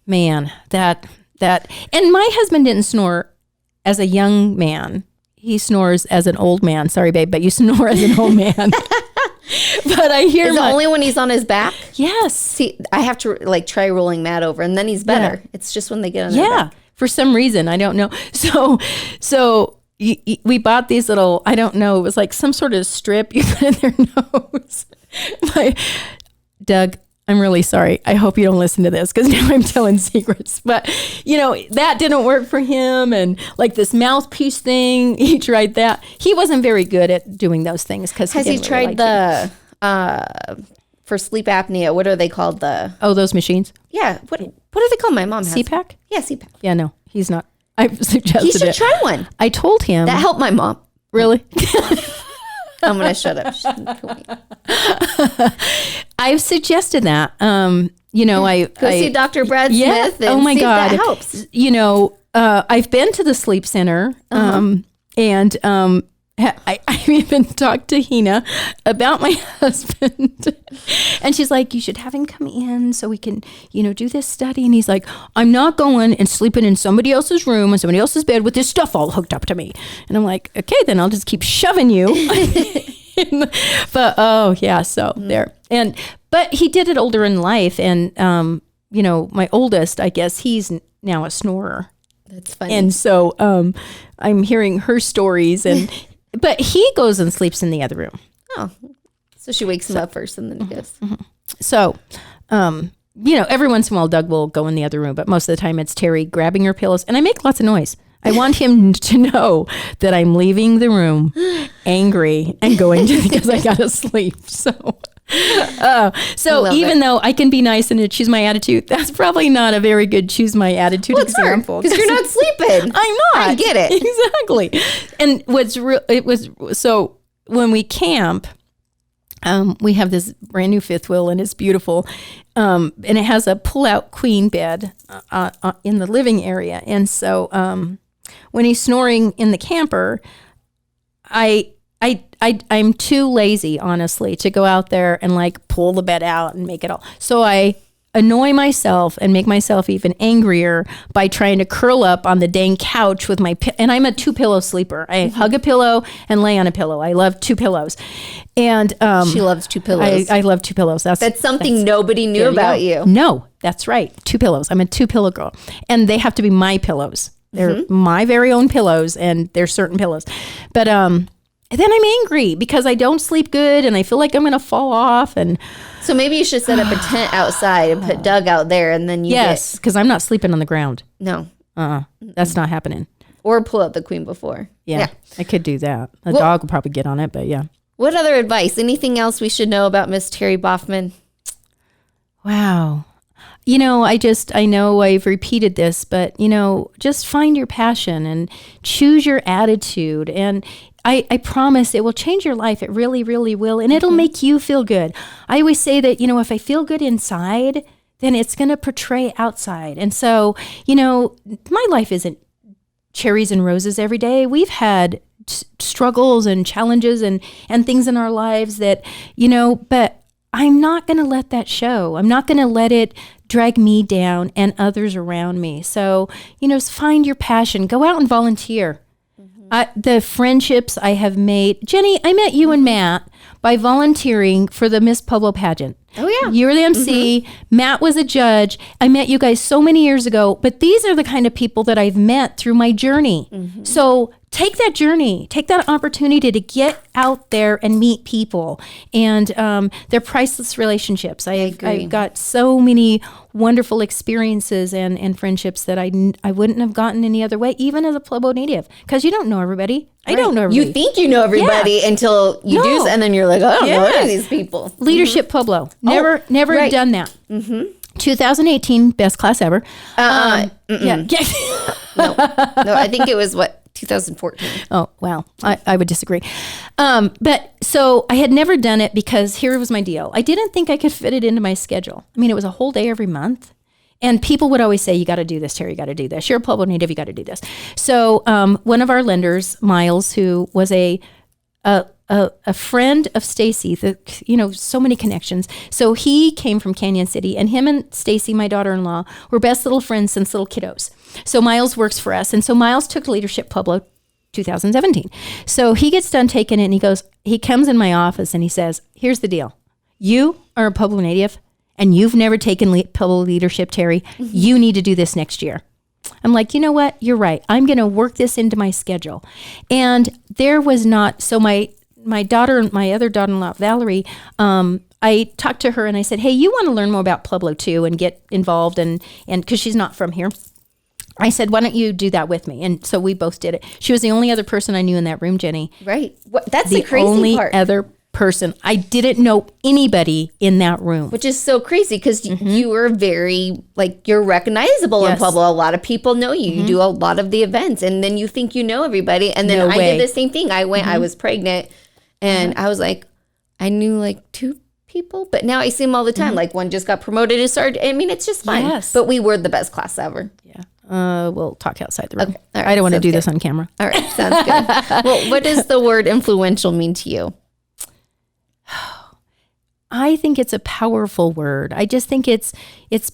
man, that, and my husband didn't snore as a young man. He snores as an old man. Sorry, babe, but you snore as an old man. But I hear Is it only when he's on his back? Yes. See, I have to like try rolling Matt over, and then he's better. Yeah. It's just when they get on their back. For some reason, I don't know. So we bought these little, I don't know, it was like some sort of strip you put in their nose. Doug, I'm really sorry. I hope you don't listen to this because now I'm telling secrets. But, that didn't work for him. And like this mouthpiece thing, he tried that. He wasn't very good at doing those things because Has he tried for sleep apnea? What are they called? Those machines? Yeah. What are they called? My mom has CPAP? Yeah, CPAP. Yeah, no, he's not. I've suggested he should try one. I told him. That helped my mom. Really? I'm going to shut up. I've suggested that. Go see Dr. Brad Smith. And oh my see God. If that helps. I've been to the sleep center, and I've even talked to Hina about my husband, and she's like, you should have him come in so we can, do this study. And he's like, I'm not going and sleeping in somebody else's room and somebody else's bed with this stuff all hooked up to me. And I'm like, okay, then I'll just keep shoving you. But there. But he did it older in life, and my oldest, I guess he's now a snorer. That's funny. And so I'm hearing her stories, but he goes and sleeps in the other room. Oh, so she wakes him up first and then he goes. Mm-hmm. So, every once in a while Doug will go in the other room, but most of the time it's Terry grabbing her pillows, and I make lots of noise. I want him to know that I'm leaving the room angry and going because I gotta sleep. So even though I can be nice and choose my attitude, that's probably not a very good choose my attitude example. Because you're not sleeping. I'm not. I get it. Exactly. And so when we camp, we have this brand new fifth wheel, and it's beautiful. And it has a pull-out queen bed in the living area. And so when he's snoring in the camper, I'm too lazy, honestly, to go out there and pull the bed out and make it all. So I annoy myself and make myself even angrier by trying to curl up on the dang couch with my and I'm a 2-pillow sleeper. I hug a pillow and lay on a pillow. I love 2 pillows. And she loves 2 pillows. I love 2 pillows. That's something nobody knew about you. No, that's right. 2 pillows. I'm a 2-pillow girl. And they have to be my pillows. They're my very own pillows, and they're certain pillows. But then I'm angry because I don't sleep good and I feel like I'm going to fall off. And so maybe you should set up a tent outside and put Doug out there, and then yes, because I'm not sleeping on the ground. No. That's not happening. Or pull out the queen before. Yeah. I could do that. A dog will probably get on it, but yeah. What other advice? Anything else we should know about Miss Terry Baughman? Wow. I know I've repeated this, but, just find your passion and choose your attitude. And I promise it will change your life. It really, really will. And it'll make you feel good. I always say that, if I feel good inside, then it's going to portray outside. And so, my life isn't cherries and roses every day. We've had struggles and challenges and things in our lives that, but I'm not going to let that show. I'm not going to let it drag me down and others around me. So, find your passion. Go out and volunteer. The friendships I have made. Jenny, I met you and Matt by volunteering for the Miss Pueblo pageant. Oh, yeah. You were the MC. Matt was a judge. I met you guys so many years ago, but these are the kind of people that I've met through my journey. So take that journey, take that opportunity to get out there and meet people. And they're priceless relationships. I've got so many wonderful experiences and friendships that I wouldn't have gotten any other way, even as a Pueblo native, because you don't know everybody. I don't know everybody. You think you know everybody until you do, and then you're like, I don't know any of these people. Leadership Pueblo. Never done that. 2018, best class ever. No, I think it was 2014. Oh, wow. I would disagree. But so I had never done it because here was my deal. I didn't think I could fit it into my schedule. I mean, it was a whole day every month. And people would always say, you got to do this, Terry, you got to do this. You're a Pueblo native, you got to do this. So one of our lenders, Miles, who was a friend of Stacy, so many connections. So he came from Canyon City, and him and Stacy, my daughter-in-law, were best little friends since little kiddos. So Miles works for us. And so Miles took Leadership Pueblo 2017. So he gets done taking it, and he comes in my office and he says, here's the deal. You are a Pueblo native and you've never taken Pueblo leadership, Terry. You need to do this next year. I'm like, you know what? You're right. I'm going to work this into my schedule. And there was not, so my daughter, my other daughter-in-law, Valerie, I talked to her and I said, hey, you want to learn more about Pueblo too and get involved and because she's not from here. I said, why don't you do that with me? And so we both did it. She was the only other person I knew in that room, Jenny. Right. That's the crazy only part. Other person. I didn't know anybody in that room. Which is so crazy because you were very, you're recognizable in Pueblo. A lot of people know you. You do a lot of the events and then you think you know everybody. And then I did the same thing. I went, I was pregnant and I was like, I knew 2 people, but now I see them all the time. One just got promoted to sergeant. I mean, it's just fun. Yes. But we were the best class ever. Yeah. We'll talk outside the room. Okay. Right, I don't want to do this on camera. All right. Sounds good. Well, what does the word influential mean to you? I think it's a powerful word. I just think it's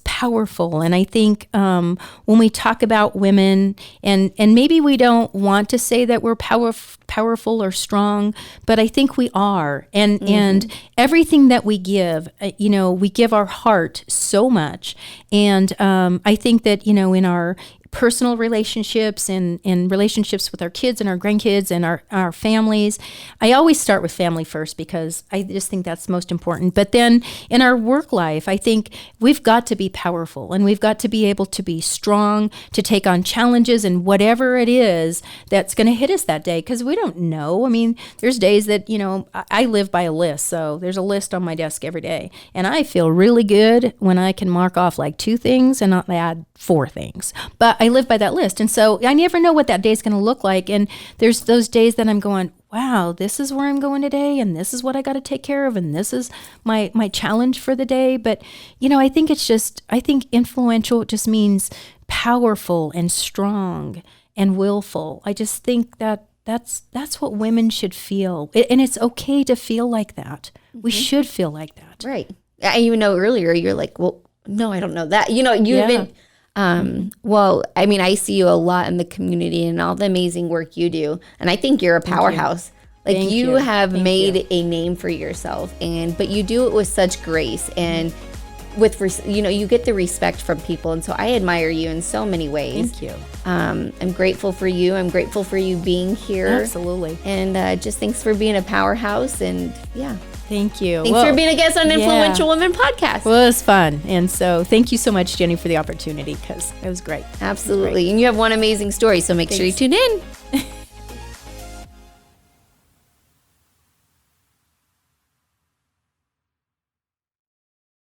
powerful. And I think when we talk about women, and maybe we don't want to say that we're powerful or strong, but I think we are. And everything that we give, we give our heart so much. And I think that, in our personal relationships and relationships with our kids and our grandkids and our families. I always start with family first because I just think that's most important. But then in our work life, I think we've got to be powerful and we've got to be able to be strong, to take on challenges and whatever it is that's going to hit us that day because we don't know. I mean, there's days that, I live by a list. So there's a list on my desk every day. And I feel really good when I can mark off 2 things and not add 4 things. But I live by that list. And so I never know what that day is going to look like. And there's those days that I'm going, wow, this is where I'm going today. And this is what I got to take care of. And this is my challenge for the day. But, I think I think influential just means powerful and strong and willful. I just think that that's what women should feel. And it's okay to feel like that. We should feel like that. Right. I even know earlier you're like, well, No, I don't know that. You know, you've been, well, I mean, I see you a lot in the community and all the amazing work you do. And I think you're a powerhouse. Like you have made a name for yourself, but you do it with such grace and with, you get the respect from people. And so I admire you in so many ways. Thank you. I'm grateful for you. I'm grateful for you being here. Absolutely. And just thanks for being a powerhouse. And thank you. Thanks for being a guest on Influential Women Podcast. Well, it was fun. And so thank you so much, Jenny, for the opportunity, because it was great. Absolutely. And you have one amazing story. So make sure you tune in.